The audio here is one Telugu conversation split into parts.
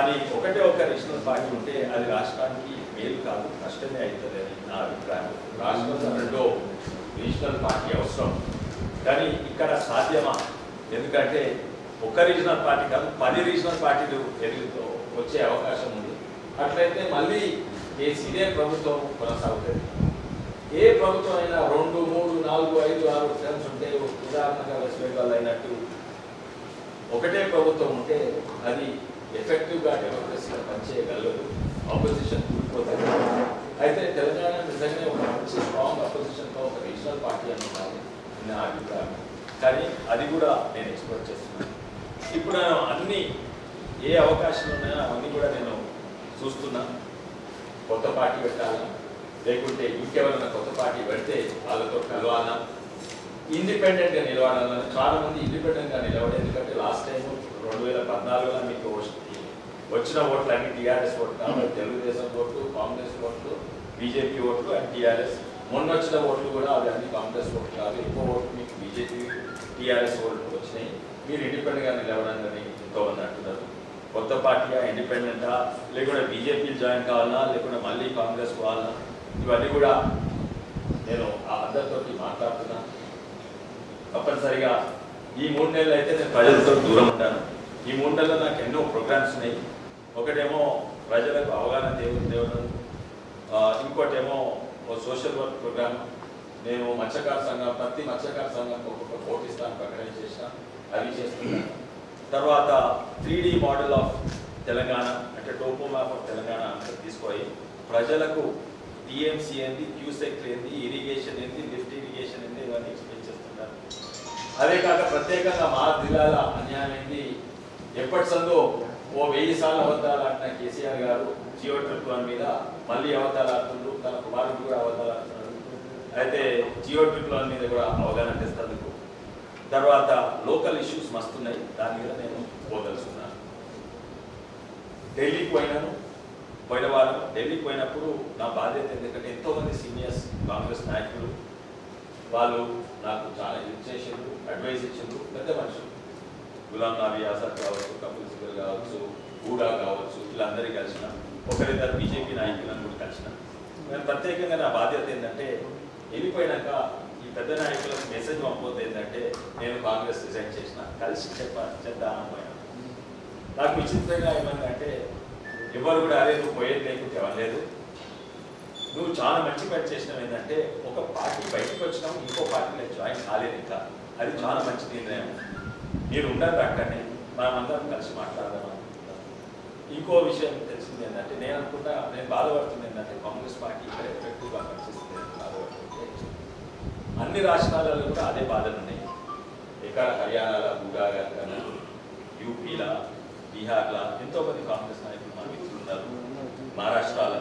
కానీ ఒకటే ఒక రీజనల్ పార్టీ ఉంటే అది రాష్ట్రానికి మేలు కాదు, నష్టమే అవుతుంది అని నా అభిప్రాయం. రాష్ట్రంలో రెండో రీజనల్ పార్టీ అవసరం, కానీ ఇక్కడ సాధ్యమా? ఎందుకంటే ఒక రీజనల్ పార్టీ కాదు 10 రీజనల్ పార్టీలు వచ్చే అవకాశం ఉంది. అట్లయితే మళ్ళీ ఇదే ప్రభుత్వం కొనసాగుతుంది. ఏ ప్రభుత్వం అయినా 2, 3, 4, 5, 6 టర్మ్స్ ఉంటే, ఉదాహరణగా వెస్ట్ బెంగాల్ అయినట్టు ఒకటే ప్రభుత్వం ఉంటే అది ఎఫెక్టివ్గా డెమోక్రసీగా పనిచేయగలదు, ఆపోజిషన్ కూలిపోతుంది. అయితే తెలంగాణ నిజంగానే ఒక మంచి స్ట్రాంగ్ అపోజిషన్తో ఒక రీజనల్ పార్టీ అనుకున్నాను నా అభిప్రాయం. కానీ అది కూడా నేను ఎక్స్ప్లోర్ చేస్తున్నాను. ఇప్పుడు అన్ని ఏ అవకాశాలు ఉన్నాయో అవన్నీ కూడా నేను చూస్తున్నాను. కొత్త పార్టీ పెట్టాలా, లేకుంటే ఇంకెవరైనా కొత్త పార్టీ పెడితే వాళ్ళతో కలవాలా, ఇండిపెండెంట్గా నిలబడాలని. చాలా మంది ఇండిపెండెంట్గా నిలబడి, ఎందుకంటే లాస్ట్ టైం 2014లో మీకు వచ్చిన ఓట్లు అన్ని టీఆర్ఎస్ ఓట్లు కాబట్టి తెలుగుదేశం ఓట్లు, కాంగ్రెస్ ఓట్లు, బీజేపీ ఓట్లు అండ్ టీఆర్ఎస్. మొన్న వచ్చిన ఓట్లు కూడా అవి అన్ని కాంగ్రెస్ ఓట్లు కాదు, ఎక్కువ ఓట్లు మీకు బీజేపీ టీఆర్ఎస్ ఓట్లు వచ్చినాయి. మీరు ఇండిపెండెంట్గా నిలబడాలని ఎంతోమంది అంటున్నారు. కొత్త పార్టీగా, ఇండిపెండెంటా, లేకుంటే బీజేపీ జాయిన్ కావాలన్నా, లేకుంటే మళ్ళీ కాంగ్రెస్ పోవాలన్నా, ఇవన్నీ కూడా నేను అందరితో మాట్లాడుతున్నా. తప్పనిసరిగా ఈ 3 నెలలు అయితే నేను ప్రజలతో దూరం ఉంటాను. ఈ 3 నెలల్లో నాకు ఎన్నో ప్రోగ్రామ్స్ ఉన్నాయి. ఒకటేమో ప్రజలకు అవగాహన తేవడం, ఇంకోటేమో సోషల్ వర్క్ ప్రోగ్రామ్. నేను మత్స్యకార సంఘం, ప్రతి మత్స్యకార సంఘం ఒక్కొక్క కోటి స్థానం ప్రకటన చేసిన, అవి చేస్తున్నాను. తర్వాత 3D మోడల్ ఆఫ్ తెలంగాణ, అంటే టోపో మ్యాప్ ఆఫ్ తెలంగాణ అంతా తీసుకొని ప్రజలకు టీఎంసీ ఏంది, క్యూసెక్ ఏంది, ఇరిగేషన్ ఏంది, లిఫ్ట్ ఇరిగేషన్ ఏంది, ఇవన్నీ ఎక్స్ప్లెయిన్ చేస్తున్నారు. అదే కాక ప్రత్యేకంగా మా జిల్లాల అన్యాయం ఏంది, ఎప్పటి సందో 1000 సార్లు అబద్ధాలు ఆడిన కేసీఆర్ గారు జియో ట్రిప్ వన్ మీద మళ్ళీ అబద్ధాలు ఆడుతుండ్రు, తన కుమారుడు కూడా అబద్ధాలు ఆడుతున్నారు. అయితే జియో ట్రిప్ వన్ మీద కూడా అవగాహన తెస్తేందుకు. తర్వాత లోకల్ ఇష్యూస్ మస్తున్నాయి, దాని మీద నేను పోదలుచుకున్నాను. ఢిల్లీకి పోయినాను, పోయిన వారం ఢిల్లీకి పోయినప్పుడు నా బాధ్యత ఎందుకంటే ఎంతోమంది సీనియర్స్ కాంగ్రెస్ నాయకులు వాళ్ళు నాకు చాలా హెల్ప్ చేసిండ్రు, అడ్వైస్ ఇచ్చిండ్రు. పెద్ద మనుషులు, గులాం నబీ ఆజాద్ కావచ్చు, కపిల్ సిబల్ కావచ్చు, గూడా కావచ్చు, వీళ్ళందరికీ కలిసిన, ఒకరిద్దరు బీజేపీ నాయకులను కూడా కలిసిన. నేను ప్రత్యేకంగా నా బాధ్యత ఏంటంటే వెళ్ళిపోయినాక ఈ పెద్ద నాయకులకు మెసేజ్ పంపొద్దు ఏంటంటే నేను కాంగ్రెస్ రిజైన్ చేసిన, కలిసి చెప్దామని పోయినా. నాకు విచిత్రంగా ఏమంటే ఎవరు కూడా అదే నువ్వు పోయేది లేకుంటే ఎవరలేదు, నువ్వు చాలా మంచి పని చేసినావు. ఏంటంటే ఒక పార్టీ బయటకు వచ్చినావు, ఇంకో పార్టీలో జాయిన్ కాలేదు ఇంకా, అది చాలా మంచి నిర్ణయం. మీరు ఉండాలి అక్కడనే, మనమందరం కలిసి మాట్లాడదాం అనుకుంటున్నాం. ఇంకో విషయం తెలిసింది ఏంటంటే నేను అనుకుంటా, నేను బాధపడుతుంది ఏంటంటే కాంగ్రెస్ పార్టీ ఇక్కడ ఎఫెక్టివ్గా పనిచేస్తుంది బాధపడుతుంటే అన్ని రాష్ట్రాలలో కూడా అదే బాధలు ఉన్నాయి. ఎక్కడ హర్యానాలో గూడా కానీ, యూపీలా, బీహార్లో ఎంతోమంది కాంగ్రెస్ నాయకులు మన మిత్రులు ఉన్నారు, మహారాష్ట్రలో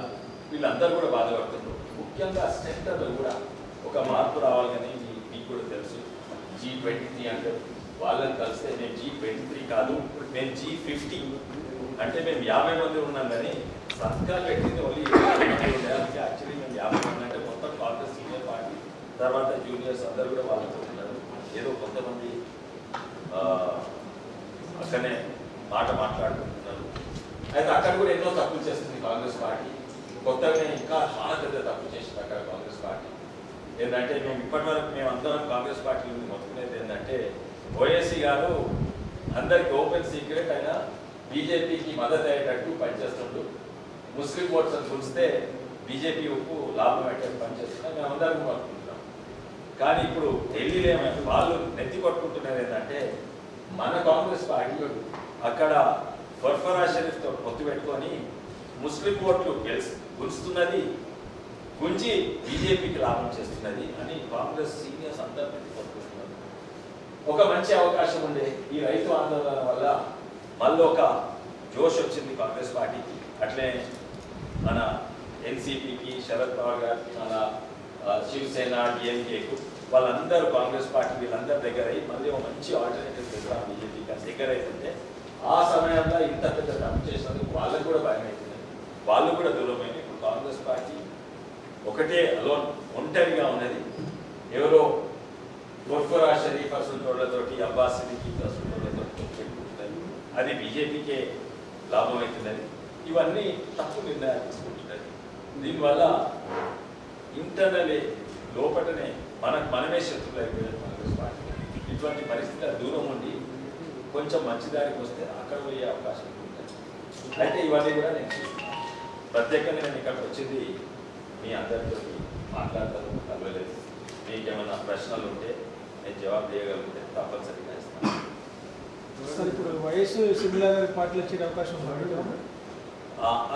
వీళ్ళందరూ కూడా బాధపడుతున్నారు. ముఖ్యంగా సెంటర్లో కూడా ఒక మార్పు రావాలని మీకు కూడా తెలుసు. G23 అంటే వాళ్ళని కలిస్తే మేము G23 కాదు, మేము G50 అంటే మేము 50 మంది ఉన్నాం. కానీ సంతకాలు పెట్టింది ఓన్లీ 20 మంది ఉండే. యాక్చువల్లీ మేము 50 మంది అంటే మొత్తం కాంగ్రెస్ సీనియర్ పార్టీ, తర్వాత జూనియర్స్ అందరూ కూడా వాళ్ళతో ఉన్నారు. ఏదో కొంతమంది అక్కడనే మాట్లాడుకుంటున్నారు. అయితే అక్కడ కూడా ఎన్నో తప్పులు చేస్తుంది కాంగ్రెస్ పార్టీ. కొత్తగానే ఇంకా చాలా పెద్ద తప్పు చేసింది అక్కడ కాంగ్రెస్ పార్టీ. ఏంటంటే మేము ఇప్పటివరకు మేము అందరం కాంగ్రెస్ పార్టీ నుండి మొత్తుకునేది ఏంటంటే ఓఎస్సీ గారు అందరికి ఓపెన్ సీక్రెట్ అయినా బీజేపీకి మద్దతు అయ్యేటట్టు పనిచేస్తుండ్రు, ముస్లిం ఓట్స్ అని చూస్తే బీజేపీ ఉప్పు లాభం అయ్యేటట్టు పనిచేస్తున్నారు, మేము అందరం అనుకుంటున్నాం. కానీ ఇప్పుడు ఢిల్లీలో ఏమైనా వాళ్ళు నెత్తి కొట్టుకుంటున్నారు ఏంటంటే మన కాంగ్రెస్ పార్టీ అక్కడ ఫర్ఫరా షరీఫ్తో పొత్తు పెట్టుకొని ముస్లిం ఓట్లు గుంచుతున్నది, గుంచి బీజేపీకి లాభం చేస్తున్నది అని కాంగ్రెస్ సీనియర్స్ అందరూ కొట్టుకుంటున్నారు. ఒక మంచి అవకాశం ఉండే ఈ రైతు ఆందోళన వల్ల మళ్ళీ ఒక జోష్ వచ్చింది కాంగ్రెస్ పార్టీకి. అట్లే మన ఎన్సీపీకి, శరద్ పవార్ గారికి, మన శివసేన, డిఎంకేకు వాళ్ళందరూ కాంగ్రెస్ పార్టీ వీళ్ళందరి దగ్గర అయ్యి మళ్ళీ ఒక మంచి ఆల్టర్నేటివ్ దగ్గర బీజేపీకి దగ్గర అవుతుంటే ఆ సమయంలో ఇంత పెద్ద తప్పు చేసినందుకు వాళ్ళకు కూడా భయం అవుతుంది, వాళ్ళు కూడా దూరమైంది. ఇప్పుడు కాంగ్రెస్ పార్టీ ఒకటే అలోన్ ఒంటరిగా ఉన్నది. ఎవరో ఫర్ఫరా షరీఫ్ అసలుతోళ్లతోటి, అబ్బాస్ సిద్దికీ అసలుతోళ్లతోటి పెట్టుకుంటుంది. అది బీజేపీకే లాభం అవుతుందని ఇవన్నీ తప్పు నిర్ణయాలు తీసుకుంటున్నది. దీనివల్ల ఇంటర్నలే లోపటనే మనమే శత్రువులు అయిపోయారు కాంగ్రెస్ పార్టీ. ఇటువంటి పరిస్థితుల దూరం ఉండి కొంచెం మంచి దారికి వస్తే అక్కడ పోయే అవకాశం ఉంటుంది. అయితే ఇవన్నీ కూడా నేను ప్రత్యేకంగా నేను ఇక్కడికి వచ్చింది మీ అందరితో మాట్లాడతాను, కలవలేదు. మీకేమైనా ప్రశ్నలు ఉంటే నేను జవాబు చేయగలిగితే తప్పనిసరిగా ఇస్తాను. సార్ ఇప్పుడు వయసు సిమిలా గారి పార్టీలు వచ్చే అవకాశం ఉంది?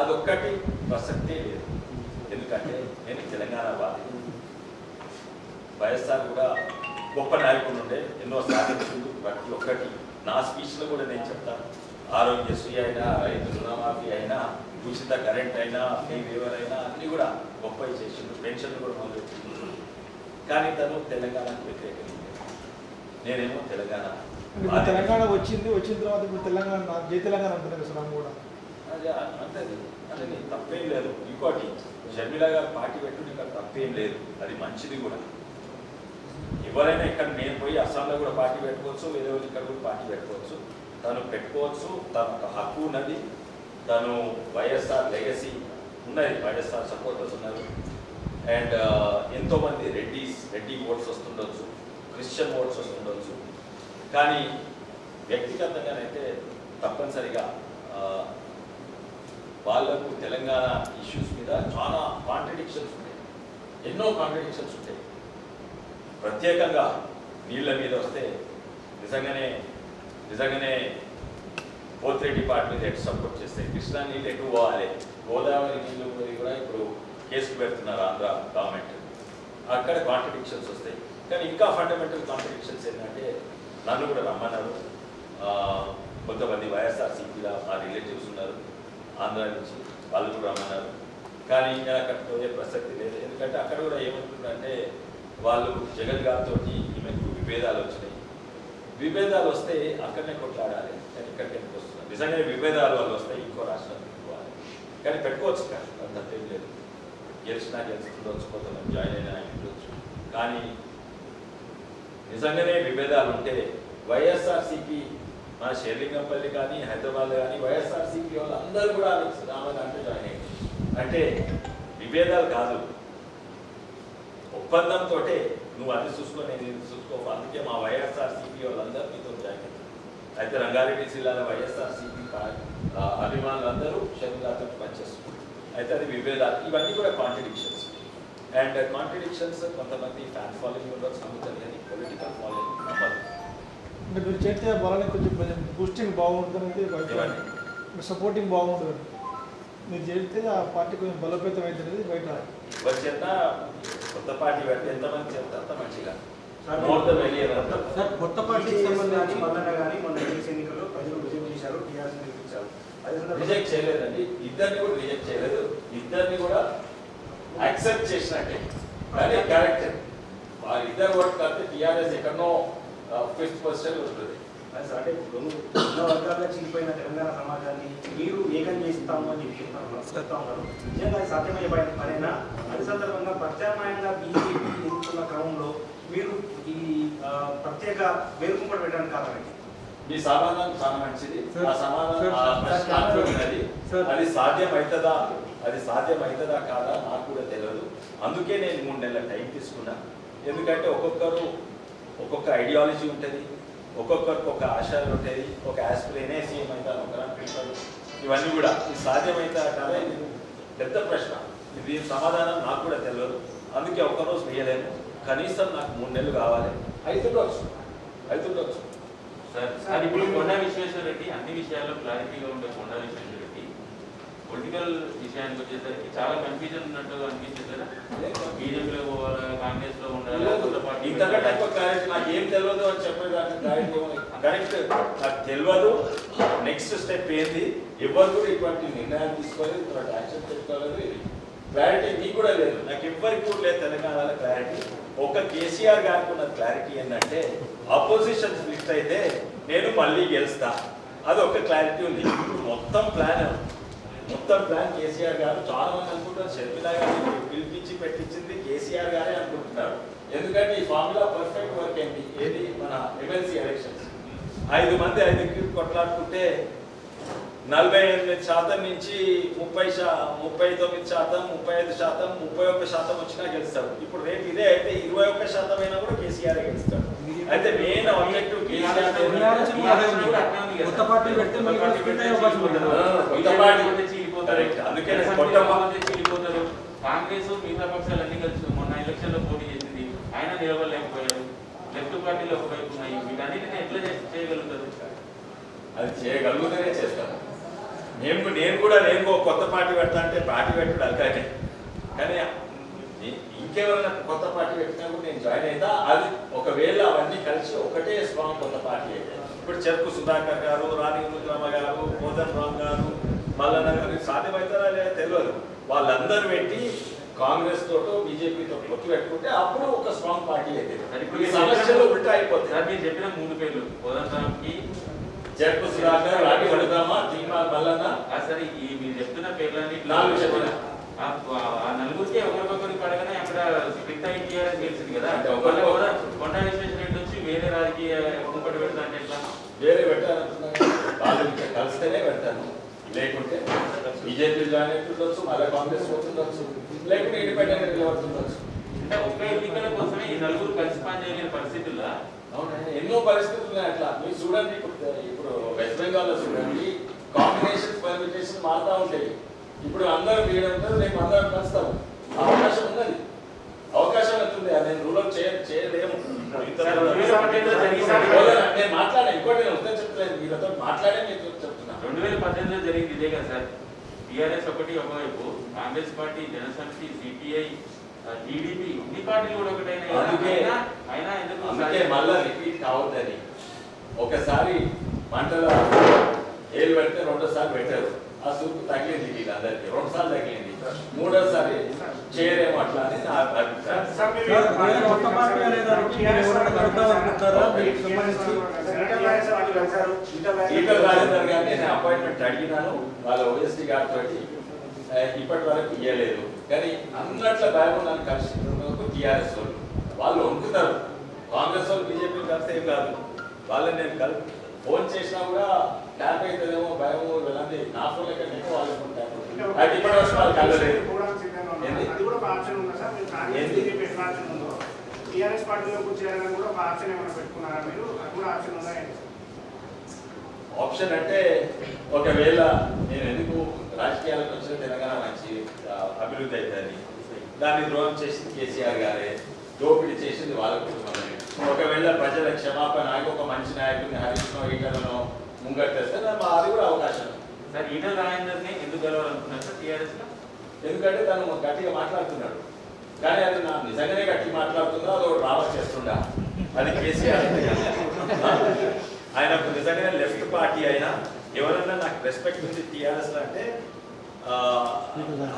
అదొక్కటి ప్రసక్తే లేదు. ఎందుకంటే నేను తెలంగాణ బాధితుడు. వైఎస్ఆర్ కూడా గొప్ప నాయకుడు ఉండే, ఎన్నో సాధించింది. ప్రతి ఒక్కటి నా స్పీచ్లో కూడా నేను చెప్తాను. ఆరోగ్యశ్రీ అయినా, రైతు రుణమాఫీ అయినా, ఉచిత కరెంట్ అయినా, ఫ్రీ వేవర్ అయినా అన్నీ కూడా గొప్పవి చేసిండు. పెన్షన్లు కూడా మొదలుపెట్టింది. కానీ తను తెలంగాణకు వ్యతిరేకంగా, నేనేమో తెలంగాణ వచ్చిన తర్వాత ఇప్పుడు తెలంగాణ జై తెలంగాణ ఉంటుంది సార్ కూడా అంతే. అంటే తప్పేం లేదు. ఇంకోటి షర్మిల గారు పార్టీ పెట్టుకుని ఇక్కడ తప్పేం లేదు, అది మంచిది కూడా. ఎవరైనా ఇక్కడ నేను పోయి అస్సాంలో కూడా పార్టీ పెట్టుకోవచ్చు, వేరే వాళ్ళు ఇక్కడ కూడా పార్టీ పెట్టుకోవచ్చు. తను పెట్టుకోవచ్చు, తన హక్కు ఉన్నది. తను వైఎస్ఆర్ లెగసీ ఉన్నది, వైఎస్ఆర్ సపోర్టర్స్ ఉన్నారు. అండ్ ఎంతోమంది రెడ్డి ఓట్స్ వస్తుండొచ్చు, క్రిస్టియన్ ఓట్స్ వస్తుండొచ్చు. కానీ వ్యక్తిగతంగానైతే తప్పనిసరిగా వాళ్ళకు తెలంగాణ ఇష్యూస్ మీద చాలా కాంట్రడిక్షన్స్ ఉంటాయి, ఎన్నో కాంట్రడిక్షన్స్ ఉంటాయి. ప్రత్యేకంగా నీళ్ళ మీద వస్తే నిజంగానే పోతిరెడ్డి పార్టీ మీద ఎటు సపోర్ట్ చేస్తాయి, కృష్ణా నీళ్ళు ఎటు పోవాలి, గోదావరి నీళ్ళు కూడా ఇప్పుడు కేసుకు పెడుతున్నారు ఆంధ్ర గవర్నమెంట్. అక్కడ కాంట్రడిక్షన్స్ వస్తాయి. కానీ ఇంకా ఫండమెంటల్ కాంట్రడిక్షన్స్ ఏంటంటే నన్ను కూడా రమ్మన్నారు. కొంతమంది వైఎస్ఆర్సీపీలో మా రిలేటివ్స్ ఉన్నారు ఆంధ్ర నుంచి, వాళ్ళు కూడా రమ్మన్నారు. కానీ ఇంకా అక్కడ పోయే ప్రసక్తి లేదు. ఎందుకంటే అక్కడ కూడా ఏమవుతుందంటే వాళ్ళు జగన్ గారితో ఈమెకు విభేదాలు వచ్చినాయి. విభేదాలు వస్తే అక్కడనే కొట్లాడాలి, కానీ ఇక్కడికి ఎందుకు వస్తున్నారు? నిజంగానే విభేదాలు వాళ్ళు వస్తాయి, ఇంకో రాష్ట్రం పెట్టుకోవాలి. కానీ పెట్టుకోవచ్చు కాదు, అంతేం లేదు. గెలిచినా గెలుచుకుండొచ్చు, కొంతమంది జాయిన్ అయినా ఉండొచ్చు. కానీ నిజంగానే విభేదాలు ఉంటే వైఎస్ఆర్సీపీ మన షేర్లింగంపల్లి కానీ హైదరాబాద్ కానీ వైఎస్ఆర్సీపీ వాళ్ళు అందరూ కూడా ఆమె దాంట్లో జాయిన్ అయ్యారు. అంటే విభేదాలు కాదు, ఒప్పందంతో నువ్వు అది చూసుకో, నేను ఇది చూసుకో. అందుకే మా వైఎస్ఆర్సీపీ వాళ్ళందరూ మీతో జాయిన్ అయ్యారు. అయితే రంగారెడ్డి జిల్లాలో వైఎస్ఆర్సీపీ అభిమానులందరూ షర్మిలాతో పనిచేస్తున్నారు. అయితే అది విభేదాలు, ఇవన్నీ కూడా కాంట్రడిక్షన్స్. అండ్ కాంట్రడిక్షన్స్ కొంతమంది ఫ్యాన్ ఫాలోయింగ్ ఉండొచ్చు, నమ్ముతారు, కానీ పొలిటికల్ ఫాలోయింగ్ నమ్మదు. అంటే మీరు చేస్తే బలాన్ని కొంచెం బూస్టింగ్ బాగుంటుంది, సపోర్టింగ్ బాగుంటుంది. మీరు చేస్తే ఆ పార్టీ కొంచెం బలోపేతం అవుతుంది బయట. వచ్చేంత కొత్త పార్టీ పెడితే ఎంతమంది చెప్తే అంత మంచిగా. కొత్త పార్టీకి సంబంధించి మల్లన్న కానీ మొన్న ఎన్నికల్లో ప్రజలు రిజెక్ట్ చేశారు, టీఆర్ఎస్ గెలిపించారు. రిజెక్ట్ చేయలేదండి, ఇద్దరిని కూడా రిజెక్ట్ చేయలేదు, ఇద్దరిని కూడా యాక్సెప్ట్ చేసినట్టే. కానీ క్యారెక్టర్ వాళ్ళిద్దరు ఓటు కాకపోతే టీఆర్ఎస్ ఎక్కడనో 5th పొజిషన్ ఉంటుంది. అంటే ఎన్నో వర్గాలుగా చిరిగిపోయిన తెలంగాణ సమాజాన్ని మీరు ఏకం చేస్తాము అని చెప్తా ఉన్నారు. నిజంగా సాధ్యమయ్యే పనైనా అదే సందర్భంగా ప్రత్యామ్నాయంగా బీజేపీ ఎదుర్కొన్న క్రమంలో మీరు ఈ ప్రత్యేక వేరుకుంపడి పెట్టడానికి కారణం మీ సమాధానం చాలా మంచిది. ఆ సమాధానం అది సాధ్యమవుతుందా, అది సాధ్యమవుతుందా కాదా నాకు కూడా తెలియదు. అందుకే నేను 3 నెలల టైం తీసుకున్నా. ఎందుకంటే ఒక్కొక్కరు ఒక్కొక్క ఐడియాలజీ ఉంటుంది, ఒక్కొక్కరికి ఒక ఆశయాలు ఉంటుంది, ఒక యాస్పిరేనే సీఎం అవుతాను ఒకరు అనుకుంటారు. ఇవన్నీ కూడా ఇది సాధ్యమవుతా కదా, ఇది పెద్ద ప్రశ్న. ఇది సమాధానం నాకు కూడా తెలియదు. అందుకే ఒక్కరోజు వేయలేను, కనీసం నాకు 3 నెలలు కావాలి. అవుతుండొచ్చు. సార్ ఇప్పుడు కొండా విశ్వేశ్వరరెడ్డి అన్ని విషయాల్లో క్లారిటీగా ఉండే కొండా విశ్వేశ్వరరెడ్డి పొలిటికల్ విషయానికి వచ్చేసరికి చాలా కన్ఫ్యూజన్ ఉన్నట్టుగా అనిపించింది కదా. బీజేపీలో పోవాలా, కాంగ్రెస్ లో ఉండాలా, కొత్త పార్టీ ఇంతకంటే ఎక్కువ క్లారిటీ నాకు ఏం తెలియదు అని చెప్పేదానికి క్లారిటీ కరెక్ట్ నాకు తెలియదు. నెక్స్ట్ స్టెప్ ఏంది, ఎవరు కూడా ఇటువంటి నిర్ణయాలు తీసుకోలేదు, ఇటువంటి యాక్షన్ పెట్టుకోలేదు. క్లారిటీ మీకు కూడా లేదు, నాకు ఎవ్వరికి కూడా లేదు తెలంగాణలో క్లారిటీ. ఒక కేసీఆర్ గారికి ఉన్న క్లారిటీ ఏంటంటే అపోజిషన్ స్ప్లిట్ అయితే నేను మళ్ళీ గెలుస్తా, అది ఒక క్లారిటీ ఉంది. మొత్తం ప్లాన్ కేసీఆర్ గారు చాలా మంది అనుకుంటారు షర్మిల గారిని పిలిపించి పెట్టించింది కేసీఆర్ గారే అనుకుంటున్నారు. ఎందుకంటే ఈ ఫార్ములా పర్ఫెక్ట్ వర్క్ ఏంటి, ఏది మన ఎమ్మెల్సీ ఎలక్షన్స్ 5 మంది 5 కొట్లాడుకుంటే 48% నుంచి 39%, 35%, 31% వచ్చినా గెలుస్తాడు. ఇప్పుడు రేపు ఇదే అయితే 21% అయినా కూడా కేసీఆర్ గెలుస్తాడు. అయితే మెయిన్ ఆబ్జెక్టివ్ కొత్త పార్టీ పెడితే చీలిపోతారు. కాంగ్రెస్ మిగతా పక్షాలన్నీ కలిసి మొన్న ఎలక్షన్ లో పోటీ చేసింది, ఆయన నిలవలేకపోయారు. లెఫ్ట్ పార్టీలు ఒకవైపు ఉన్నాయి. వీటన్నిటిని ఎట్లా చేయగలుగుతారు? అది చేయగలుగుతూనే చేస్తాను. నేను కూడా కొత్త పార్టీ పెడతా అంటే పార్టీ పెట్టుడు అల్కానే, కానీ ఇంకెవరైనా కొత్త పార్టీ పెట్టినప్పుడు నేను జాయిన్ అవుతా. అది ఒకవేళ అవన్నీ కలిసి ఒకటే స్ట్రాంగ్ కొత్త పార్టీ అయితే ఇప్పుడు చెరుకు సుధాకర్ గారు, రాణి ముద్రమ్మ గారు, కోదన్ రామ్ గారు, మల్లన్న గారు సాధ్యమవుతారా లేదా తెలియదు. వాళ్ళందరూ పెట్టి కాంగ్రెస్ తోటో బీజేపీతో పొత్తు పెట్టుకుంటే అప్పుడు ఒక స్ట్రాంగ్ పార్టీ అయితే సమస్యలు ఉల్టా అయిపోతాయి. మీరు చెప్పిన 3 పేర్లు కోదన్ రామ్కి, చెరుకు సుధాకర్, రాణి ముద్రమ్మ, తీర్మాల్ మల్లన్న, సరే ఈ మీరు చెప్తున్న పేర్లన్నీ 4 చెప్పిన ఆ నలుగురికి ఒకరికొకరికి పడగానే అక్కడ స్ప్లిట్ అయి టీఆర్ఎస్ గెలిచింది కదా. కొండ విశ్వేశ్వర రెడ్డి వచ్చి వేరే రాజకీయ ముంపటి పెడతా అంటే ఎట్లా? వేరే పెట్టాలనుకున్నా వాళ్ళు కలిస్తేనే పెడతాను. లేకుంటే బీజేపీ జాయిన్ అవుతుండొచ్చు, మళ్ళీ కాంగ్రెస్ పోతుండొచ్చు, లేకుంటే ఇండిపెండెంట్ నిలబడుతుండొచ్చు. అంటే ఒక్క ఎన్నికల కోసమే ఈ నలుగురు కలిసి పనిచేయలేని పరిస్థితుల్లో అవునండి, ఎన్నో పరిస్థితులు ఉన్నాయి అట్లా. మీరు చూడండి, ఇప్పుడు వెస్ట్ బెంగాల్లో చూడండి, కాంబినేషన్ పర్మిటేషన్ మారుతూ ఉంటాయి. ఇప్పుడు అందరూ వీడంటారు, రేపు అందరూ కలుస్తారు. అవకాశం ఉన్నది, అవకాశం అవుతుంది. నేను రూల్ అవుట్ చేయలేము. నేను మాట్లాడే ఇంకోటి నేను ఉత్తరం చెప్తలేదు, మీతో మాట్లాడే మీకు చెప్తున్నా. 2018లో జరిగింది ఇదే కదా సార్. టీఆర్ఎస్ ఒకవైపు, కాంగ్రెస్ పార్టీ, జనసమితి, సిపిఐ, టీడీపీ ఇన్ని పార్టీలు కూడా ఒకటైనా ఎందుకు మళ్ళా రిపీట్ కావద్దని. ఒకసారి మంటలో ఏలు పెడితే 2వ సారి పెట్టారు. ఆ సూపు తగిలింది వీళ్ళందరికీ, 2 సార్లు తగిలింది. 3వసారి చేయరేమో అట్లా అని నా అభిప్రాయం. ఈటల రాజేందర్ గారిని నేను అపాయింట్మెంట్ అడిగినాను వాళ్ళ ఓఎస్టీ గారితో. ఇప్పటి వరకు ఇవ్వలేదు. కానీ అన్నట్ల భయం నన్ను కలిసి టీఆర్ఎస్ వాళ్ళు వంకుతారు. కాంగ్రెస్ వాళ్ళు బీజేపీ కలిస్తే ఏం కాదు. వాళ్ళని నేను ఫోన్ చేసినా కూడా ట్యాప్ అవుతుందేమో భయం. వీళ్ళంది నా ఫోన్ లెక్క నేను వాళ్ళకు ఉంటాను. అది ఇప్పటి వరకు వాళ్ళు కలలేదు. ఆప్షన్ అంటే ఒకవేళ నేను ఎందుకు రాజకీయాలకు వచ్చిన తెలంగాణ మంచి అభివృద్ధి అవుతుంది, దాన్ని ద్రోహం చేసింది కేసీఆర్ గారే, దోపిడీ చేసింది వాళ్ళ కుటుంబమే. ఒకవేళ ప్రజల క్షమాపణ నాకు ఒక మంచి నాయకుడిని హరీష్నో ఈటలను ముంగట్టేస్తే అది కూడా అవకాశం. సార్ ఈటల రాజేందర్ని ఎందుకు గెలవాలనుకున్నారు సార్ టీఆర్ఎస్ లో? ఎందుకంటే తను గట్టిగా మాట్లాడుతున్నాడు. కానీ అది నా నిజంగానే గట్టి మాట్లాడుతుందో అది ఒక డ్రామా చేస్తుండా. అది కేసీఆర్ ఆయనకు నిజంగానే లెఫ్ట్ పార్టీ అయినా ఎవరన్నా నాకు రెస్పెక్ట్ ఉంది టీఆర్ఎస్ అంటే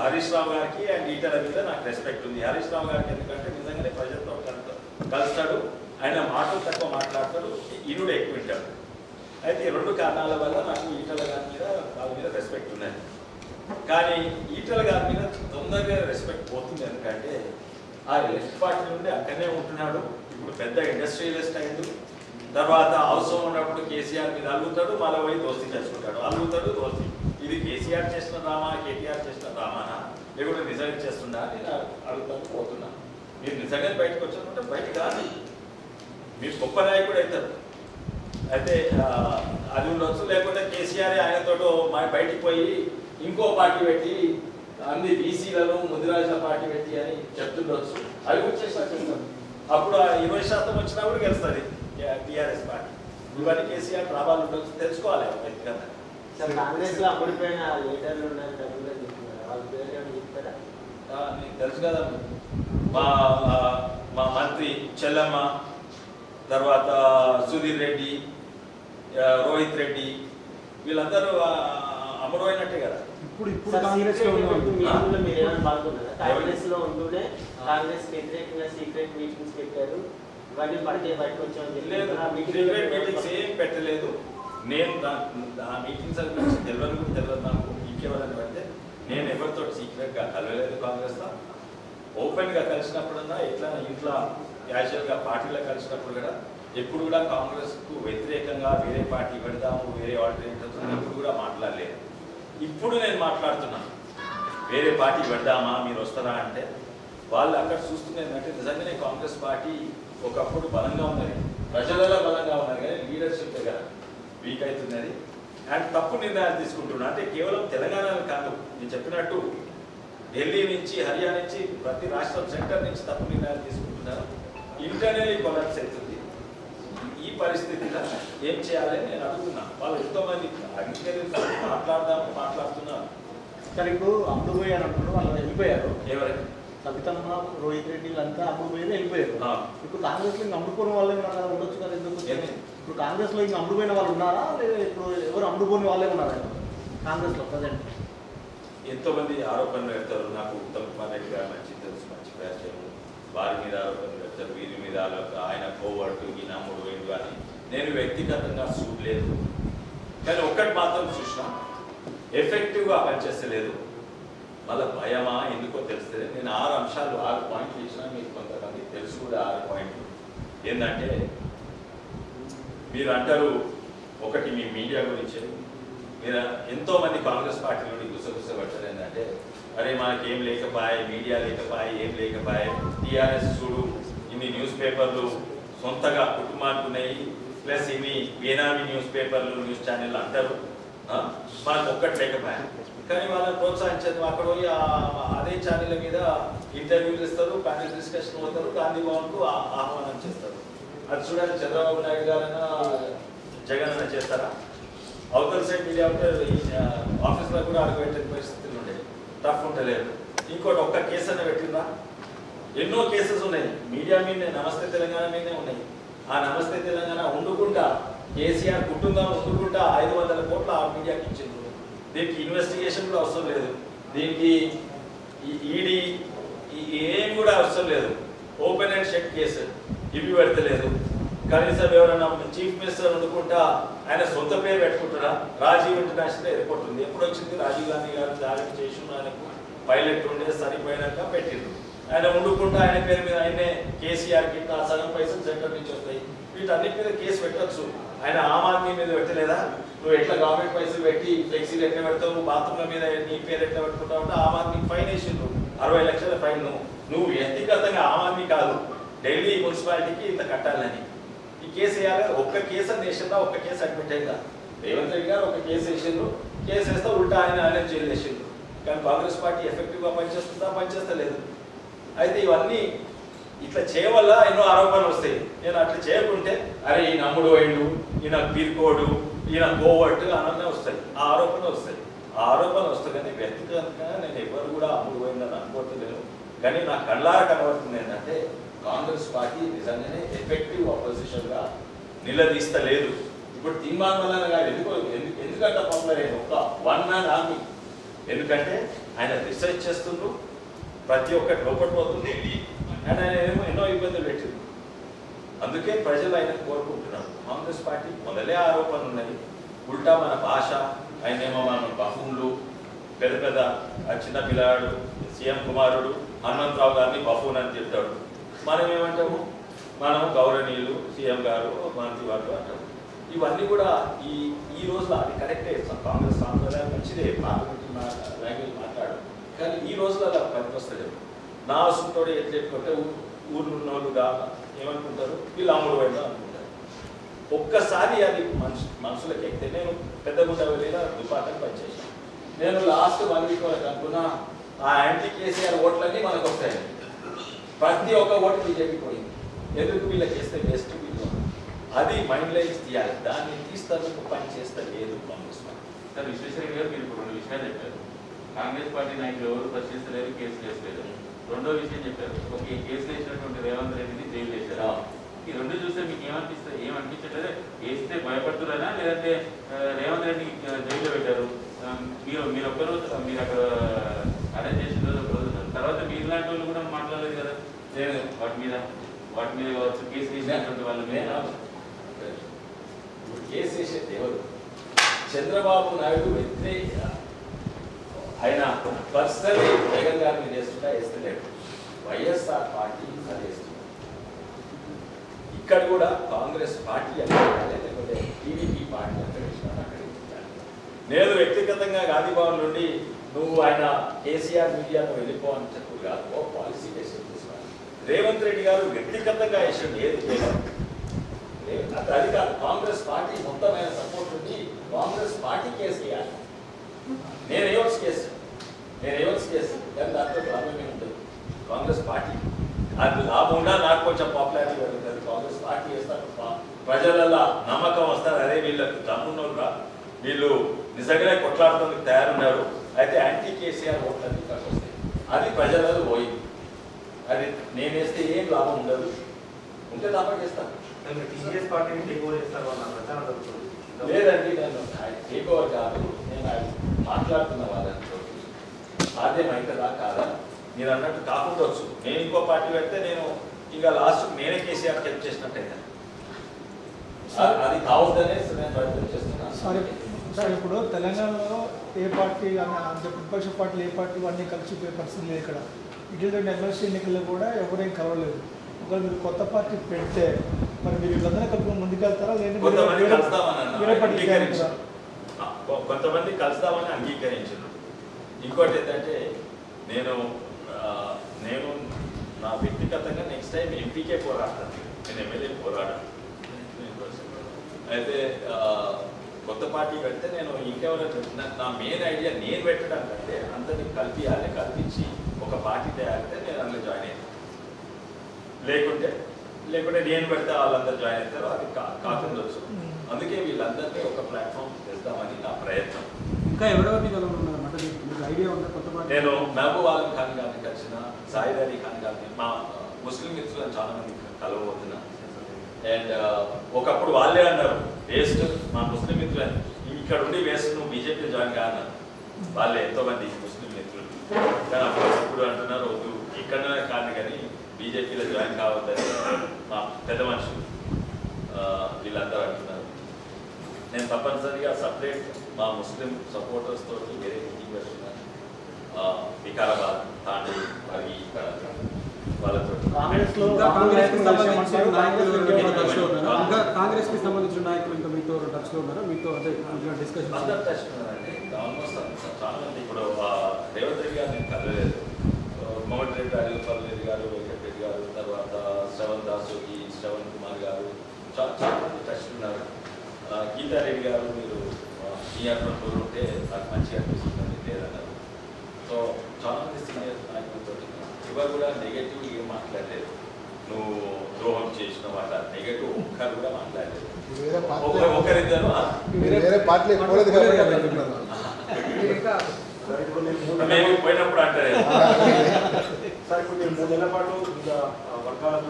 హరీష్ రావు గారికి అండ్ ఈటల మీద నాకు రెస్పెక్ట్ ఉంది. హరీష్ రావు గారికి ఎందుకంటే నిజంగానే ప్రజలతో కలుస్తాడు, ఆయన మాటలు తక్కువ మాట్లాడతాడు, ఇనుడు ఎక్కువ వింటాడు. అయితే 2 కారణాల వల్ల నాకు ఈటల గారి మీద వాళ్ళ మీద రెస్పెక్ట్ ఉన్నది. కానీ ఈటల గారి మీద తొందరగా రెస్పెక్ట్ పోతుంది. ఎందుకంటే ఆ లెఫ్ట్ పార్టీ నుండి అక్కడనే ఉంటున్నాడు. ఇప్పుడు పెద్ద ఇండస్ట్రియలిస్ట్ అయిండు. తర్వాత అవసరం ఉన్నప్పుడు కేసీఆర్ మీద అలుగుతాడు, మళ్ళీ పోయి దోస్తీ చేసుకుంటాడు. అలుగుతాడు, దోస్తీ. ఇది కేసీఆర్ చేసిన డ్రామా, కేటీఆర్ చేసిన డ్రామానా, లేకుంటే రిజైన్ చేస్తుందా అని నేను అడుగుతాను, పోతున్నా. మీరు నిజంగా బయటకు వచ్చారంటే బయట కాదు, మీరు గొప్ప నాయకుడు అవుతారు. అయితే అది ఉండొచ్చు. లేకుంటే కేసీఆర్ ఆయనతో బయటికి పోయి ఇంకో పార్టీ పెట్టి అన్ని బీసీలను ముదిరాజుల పార్టీ పెట్టి అని చెప్తుండొచ్చు. అది కూడా చేస్తాం. అప్పుడు 20% వచ్చినా కూడా గెలుస్తుంది టీఆర్ఎస్ పార్టీ. ఇవన్నీ కేసీఆర్ ప్రభావాలు ఉండొచ్చు, తెలుసుకోవాలి వ్యక్తిగతంగా. నీకు తెలుసు కదా, మా మంత్రి చెల్లమ్మ, తర్వాత సుధీర్ రెడ్డి, రోహిత్ రెడ్డి, వీళ్ళందరూ అమరువైనట్టే కదా. ఇప్పుడు కాంగ్రెస్ లో ఉంటూనే కాంగ్రెస్ వ్యతిరేకంగా సీక్రెట్ మీటింగ్స్ పెట్టారు. ఇవన్నీ పడితే బయటకు మీటింగ్స్ ఏం పెట్టలేదు. నేను ఆ మీటింగ్స్ గురించి తెలియదు నాకు. ఇంకెవరని పడితే నేను ఎవరితో సీక్రెట్గా కలవలేదు. కాంగ్రెస్లో ఓపెన్గా కలిసినప్పుడన్నా ఎట్లా ఇంట్లో క్యాజువల్గా పార్టీలో కలిసినప్పుడు కూడా ఎప్పుడు కూడా కాంగ్రెస్కు వ్యతిరేకంగా వేరే పార్టీ పెడదాము, వేరే ఆల్టర్నేటివ్స్ ఎప్పుడు కూడా మాట్లాడలేదు. ఇప్పుడు నేను మాట్లాడుతున్నాను, వేరే పార్టీ పెడదామా, మీరు వస్తారా అంటే వాళ్ళు అక్కడ చూస్తున్నదంటే నిజంగానే కాంగ్రెస్ పార్టీ ఒకప్పుడు బలంగా ఉన్నది, ప్రజలలో బలంగా ఉన్నది, కానీ లీడర్షిప్ దగ్గర వీక్ అవుతున్నది అండ్ తప్పు నిర్ణయాలు తీసుకుంటున్నా. అంటే కేవలం తెలంగాణ కాదు, నేను చెప్పినట్టు ఢిల్లీ నుంచి, హర్యానా నుంచి, ప్రతి రాష్ట్రం సెంటర్ నుంచి తప్పు నిర్ణయాలు తీసుకుంటున్నారు. ఇంటర్నల్లీ కొలాప్స్ అవుతుంది. ఈ పరిస్థితిలో ఏం చేయాలని నేను అడుగుతున్నాను. వాళ్ళు ఎంతోమంది అంగీకరించి మాట్లాడుతున్నారు. కానీ ఇప్పుడు అమ్ముడుపోయి అని అంటున్నారు, వాళ్ళు వెళ్ళిపోయారు. ఎవరైనా సబితమ్మ, రోహిత్ రెడ్డి వీళ్ళంతా అమ్ముడుపోయి వెళ్ళిపోయారు. ఇప్పుడు కాంగ్రెస్ లో ఇంకా అమ్ముడుపోయిన వాళ్ళే ఉన్నారు, ఉండొచ్చు కదా. ఎందుకు ఇప్పుడు కాంగ్రెస్ లో ఇంకా అమ్ముడుపోయిన వాళ్ళు ఉన్నారా, లేదా ఇప్పుడు ఎవరు అమ్ముడుపోయిన వాళ్ళే ఉన్నారా కాంగ్రెస్ లో ప్రజెంట్? ఎంతోమంది ఆరోపణలు పెడతారు. నాకు ఉత్తమ్ కుమార్ రెడ్డి గారు మంచి తెలుసు, మంచి పరిచయం. వారి మీద ఆరోపణలు పెడతారు, వీరి మీద ఆయన కోవర్టు, ఈయన అమ్ముడు వేడు అని. నేను వ్యక్తిగతంగా చూడలేదు, కానీ ఒక్కటి మాత్రం చూసినా ఎఫెక్టివ్గా పనిచేస్తలేదు. మళ్ళీ భయమా ఎందుకో తెలుస్తుంది. నేను 6 అంశాలు 6 పాయింట్లు ఇచ్చినా మీకు కొంతమంది తెలుసు కూడా. 6 పాయింట్లు ఏంటంటే, మీరు అంటారు ఒకటి మీ మీడియా గురించి, మీరు ఎంతోమంది కాంగ్రెస్ పార్టీ నుండి గుసగుసపడతారు ఏంటంటే, అరే మనకేం లేకపోయే, మీడియా లేకపోయే, ఏం లేకపోయే, టీఆర్ఎస్ చూడు ఇన్ని న్యూస్ పేపర్లు సొంతగా కుటుంబానికి ఉన్నాయి, ప్లస్ ఇన్ని వేనామి న్యూస్ పేపర్లు, న్యూస్ ఛానళ్ళు అంటారు, మనకు ఒక్కటి లేకపోయా. కానీ వాళ్ళని ప్రోత్సహించదు. అక్కడ పోయి అదే ఛానళ్ళ మీద ఇంటర్వ్యూలు ఇస్తారు, ప్యానల్ డిస్కషన్ అవుతారు, గాంధీ భవన్కు ఆహ్వానం చేస్తారు. అది చూడండి, చంద్రబాబు నాయుడు గారైనా జగన్ అన్న చేస్తారా? అవతల సైడ్ మీడియా ఉంటే ఆఫీస్లో కూడా అడుగు పెట్టే పరిస్థితులు ఉండేవి, టఫ్ ఉండలేదు. ఇంకోటి ఒక్క కేసు అన్న పెట్టిందా? ఎన్నో కేసెస్ ఉన్నాయి మీడియా మీదనే, నమస్తే తెలంగాణ మీదనే ఉన్నాయి. ఆ నమస్తే తెలంగాణ ఉండుకుంటా కేసీఆర్ కుటుంబం ఉండుకుంటా 500 కోట్ల ఆ మీడియాకి ఇచ్చింది. దీనికి ఇన్వెస్టిగేషన్ కూడా అవసరం లేదు, దీనికి ఈడీ ఏం కూడా అవసరం లేదు. ఓపెన్ అండ్ షట్ కేసు ఇవి పెడతలేదు. కనీసం ఎవరైనా చీఫ్ మినిస్టర్ వండుకుంటా ఆయన సొంత పేరు పెట్టుకుంటారా? రాజీవ్ ఇంటర్నేషనల్ ఎయిర్పోర్ట్ ఉంది, ఎప్పుడు వచ్చింది? రాజీవ్ గాంధీ గారు జారీ చేసి ఆయనకు పైలట్ ఉండే సరిపోయినాక పెట్టిండ్రు. ఆయన వండుకుంటా ఆయన పేరు మీద ఆయనే కేసీఆర్కి సగం పైసలు సెంటర్ నుంచి వస్తాయి. వీటన్నిటి మీద కేసు పెట్టచ్చు. ఆయన ఆమ్ ఆద్మీ మీద పెట్టలేదా? నువ్వు ఎట్లా గవర్నమెంట్ పైసలు పెట్టి ఫ్లెక్సీలు ఎట్లా పెడతావు, బాత్రూమ్ల మీద నీ పేరు ఎట్లా పెట్టుకుంటావు అంటే ఆమ్ ఆద్మీకి ఫైన్ వేసిండ్రు, 60 లక్షల ఫైన్. నువ్వు వ్యక్తిగతంగా ఆమ్ ఆద్మీ కాదు, ఢిల్లీ మున్సిపాలిటీకి ఇంత కట్టాలని ఈ కేసు వేయాలి. ఒక్క కేసు అని వేసిందా? ఒక్క కేసు అడ్మిట్ అయిందా? రేవంత్ రెడ్డి గారు ఒక కేసు వేసిండ్రు, కేసు వేస్తే ఉల్టా ఆయన జైలు వేసిండ్రు. కానీ కాంగ్రెస్ పార్టీ ఎఫెక్టివ్గా పనిచేస్తుందా? పనిచేస్తలేదు. అయితే ఇవన్నీ ఇట్లా చేయవల్ల ఎన్నో ఆరోపణలు వస్తాయి. నేను అట్లా చేయకుంటే అరే ఈ నమ్ముడు అయిండు, ఈయన పీర్కోడు, ఈయన కోవట్టు అననే వస్తాయి, ఆ ఆరోపణలు వస్తాయి. ఆ ఆరోపణలు వస్తాయి. కానీ వ్యక్తిగతంగా నేను ఎవరు కూడా అమ్ముడు పోయిందని అనుకోవట్లేదు. కానీ నా కళ్ళారా కనబడుతుంది ఏంటంటే, కాంగ్రెస్ పార్టీ నిజంగానే ఎఫెక్టివ్ అపోజిషన్గా నిలదీస్తలేదు. ఇప్పుడు తీర్మానం వల్ల గారు ఎందుకంటే పంపలేదు ఒక 1 man ఆర్మీ. ఎందుకంటే ఆయన రీసెర్చ్ చేస్తుండ్రు, ప్రతి ఒక్కటి లోపల పోతుంది, అండ్ ఆయన ఏమో ఎన్నో ఇబ్బందులు పెట్టింది. అందుకే ప్రజలు ఆయన కోరుకుంటున్నారు. కాంగ్రెస్ పార్టీ మొదలే ఆరోపణలు ఉన్నాయి, ఉల్టా మన భాష, ఆయనేమో మన బఫూన్లు, పెద్ద పెద్ద చిన్న పిల్లాడు సీఎం కుమారుడు హనుమంతరావు గారిని బఫూన్ అని చెప్తాడు. మనం ఏమంటాము? మనం గౌరవనీయులు సీఎం గారు, మంత్రి వాళ్ళు అంటాము. ఇవన్నీ కూడా ఈ రోజులో అది కరెక్టే. కాంగ్రెస్ సాంప్రదాయం మంచిదే, పార్లమెంట్ లాంగ్వేజ్ మాట్లాడు. కానీ ఈ రోజులలో పనికి వస్తలేదు. నా అవసరంతో ఎట్లెట్టుకుంటే ఊర్లు ఉన్న వాళ్ళు ఏమనుకుంటారు, వీళ్ళు అమ్ముడు పోయిందా అనుకుంటారు. ఒక్కసారి అది మనుషులకు ఎక్కితే, నేను పెద్ద గుంట వెళ్ళిన దుపాటకు పనిచేసాను. నేను లాస్ట్ 1 వీక్ వరకు అనుకున్నా ఆ యాంటీ కేసీఆర్ ఓట్లన్నీ మనకు వస్తాయి. ప్రతి ఒక్క ఓటు బీజేపీ పోయింది. ఎందుకు? వీళ్ళకి వేస్తే బెస్ట్ వీళ్ళు, అది మైండ్ లైన్స్ తీయాలి. దాన్ని తీస్తానికి పని చేస్తే లేదు కాంగ్రెస్ పార్టీ. సార్ విశ్వేశ్వరయ్య గారు మీరు 2 విషయాలు చెప్పారు. కాంగ్రెస్ పార్టీ నాయకులు ఎవరు ప్రశ్నిస్తలేరు, కేసులు వేసలేదు. రెండో విషయం చెప్పారు, ఒక కేసులు వేసినటువంటి రేవంత్ రెడ్డిని జైలు వేశారు. ఈ రెండు చూస్తే మీకు ఏమనిపిస్తుంది? ఏమనిపించట్లేదు? వేస్తే భయపడుతున్నారా, లేదంటే రేవంత్ రెడ్డిని జైల్లో పెట్టారు, మీరు ఒక్కరోజు మీరు అక్కడ అరెస్ట్ చేసిన రోజు ఒక రోజు తర్వాత మీరు లాంటి వాళ్ళు కూడా మాట్లాడలేదు కదా వాటి మీద కావచ్చు, కేసు వేసినటువంటి వాళ్ళ మీద. కేసు వేసేది ఎవరు? చంద్రబాబు నాయుడు వ్యతిరేక, ఆయన పర్సనల్ జగన్ గారిని చేస్తుంటా వేస్తలేడు, వైఎస్ఆర్ పార్టీ వేస్తుంది. ఇక్కడ కూడా కాంగ్రెస్ పార్టీ అక్కడ లేకపోతే టీడీపీ పార్టీ అక్కడ నేను వ్యక్తిగతంగా గాంధీ భవన్ నుండి నువ్వు ఆయన కేసీఆర్ మీడియా నువ్వు వెళ్ళిపోవని చెప్పు కాదు, ఓ పాలసీ డెసిషన్ తీసుకోవాలి. రేవంత్ రెడ్డి గారు వ్యక్తిగతంగా వేసాడు ఏది చేయలేదు, అది కాదు. కాంగ్రెస్ పార్టీ మొత్తమైన సపోర్ట్ ఉంది, కాంగ్రెస్ పార్టీ కేసు వేయాలి. నేను ఏవోట్స్ కేసు కానీ దాంట్లో లాభమే ఉంటుంది. కాంగ్రెస్ పార్టీ అది లాభం ఉన్నా నాకు కొంచెం పాపులారిటీ పెరుగుతుంది. కాంగ్రెస్ పార్టీ వేస్తారు, ప్రజలలో నమ్మకం వస్తారు. అదే వీళ్ళకి దమ్మున్నోళ్ళుగా వీళ్ళు నిజంగానే కొట్లాడుతుందుకు తయారున్నారు. అయితే యాంటీ కేసీఆర్ ఓట్లన్నీ ఇక్కడికి వస్తాయి. అది ప్రజలలో పోయింది. అది నేను వేస్తే ఏం లాభం ఉండదు, ఉంటే లాభం చేస్తాను. టీఆర్ఎస్ పార్టీని టేక్ ఓవర్ చేస్తారు అన్న ప్రచారం జరుగుతుంది. లేదండి, నేను టేక్ ఓవర్ కాదు, నేను మాట్లాడుతున్న వాళ్ళతో సాధ్యమవుతుందా కాదా మీరు అన్నట్టు కాకుండొచ్చు. నేను ఇంకో పార్టీ పెడితే నేను ఇక లాస్ట్ నేనే కేసీఆర్ హెల్ప్ చేసినట్టయితే అది కావద్దనే నేను ప్రయత్నం చేస్తున్నాను. సార్ ఇప్పుడు తెలంగాణలో ఏ పార్టీ అంటే ప్రతిపక్ష పార్టీలు ఏ పార్టీ అన్నీ కలిసిపోయే పరిస్థితి లేదు. ఇక్కడ ఇటీవల ఎమ్మెల్సీ ఎన్నికల్లో కూడా ఎవరేం కలవలేదు. ఒకవేళ మీరు కొత్త పార్టీ పెడితే మరి మీరు వీళ్ళందరూ కలుపుకొని ముందుకెళ్తారా? కొంతమంది కలుస్తామని అంగీకరించారు. ఇంకోటి ఏంటంటే నేను నా వ్యక్తిగతంగా నెక్స్ట్ టైం ఎంపీకే పోరాడతాను, నేను ఎమ్మెల్యే పోరాడాను. అయితే కొత్త పార్టీ పెడితే నేను ఇంకెవరైనా నా మెయిన్ ఐడియా నేను పెట్టడం కంటే అందరినీ కల్పించి ఒక పార్టీ తయారైతే నేను అందులో జాయిన్ అయ్యాను. లేకుంటే నేను పెడితే వాళ్ళందరూ జాయిన్ అవుతారు, అది కాకుండొచ్చు. అందుకే వీళ్ళందరినీ ఒక ప్లాట్ఫామ్ తెస్తామని నా ప్రయత్నం. ఇంకా ఎవరెవరిని కలవనున్నారన్నమాట ఐడియా ఉందా? కొత్త పార్టీ నేను మహబూబ్ ఆలం ఖాన్ గారిని కలిసిన, సాయిద్ అలీ ఖాన్ గారిని, మా ముస్లిం మిత్రులను చాలా మంది కలవబోతున్నా. అండ్ ఒకప్పుడు వాళ్ళే అన్నారు వేస్ట్ మా ముస్లిం మిత్రులు, ఇక్కడ ఉండి వేస్ట్ నువ్వు బీజేపీ జాయిన్ కాదన్నారు వాళ్ళే ఎంతోమంది ముస్లిం మిత్రులు. కానీ అప్పుడు అంటున్నారు వద్దు ఇక్కడనే కాదు కానీ బీజేపీలో జాయిన్ కావద్దని మా పెద్ద మనుషులు వీళ్ళందరూ అంటున్నారు. నేను తప్పనిసరిగా సపరేట్ మా ముస్లిం సపోర్టర్స్ తోటి వేరే మీటింగ్ పెడుతున్నాను. వికారాబాద్, తాండూ, మరి ఇక్కడ వాళ్ళతో కాంగ్రెస్ కి సంబంధించిన నాయకులు ఇంకా మీతో టచ్ లో ఉన్నారా? మీతో డిస్కషన్ అందరు టచ్ ఉన్నారండి. ఆల్మోస్ట్ చాలా మంది. ఇప్పుడు రేవంత్ రెడ్డి గారు నేను కలవలేదు, మోహన్ రెడ్డి గారు, పల్లెరెడ్డి గారు, వెంకట్ రెడ్డి గారు, తర్వాత శ్రవణ్ దాసోగి, శ్రవణ్ కుమార్ గారు చాలా మంది టచ్ ఉన్నారు. గీతారెడ్డి గారు మీరు మీ అక్కడ ఉంటే నాకు మంచిగా అనిపిస్తుందని లేదన్నారు. సో చాలా మంది సీనియర్ నాయకులతో ఎవరు కూడా నెగటివ్ ఏం మాట్లాడలేదు. నువ్వు ద్రోహం చేసిన వాళ్ళ నెగటివ్ ఒక్కరు కూడా మాట్లాడలేదు. ఒకరిద్దరు మేము పోయినప్పుడు అంటారు సార్. ఇప్పుడు మీరు 3 నెలల పాటు వర్గాలతో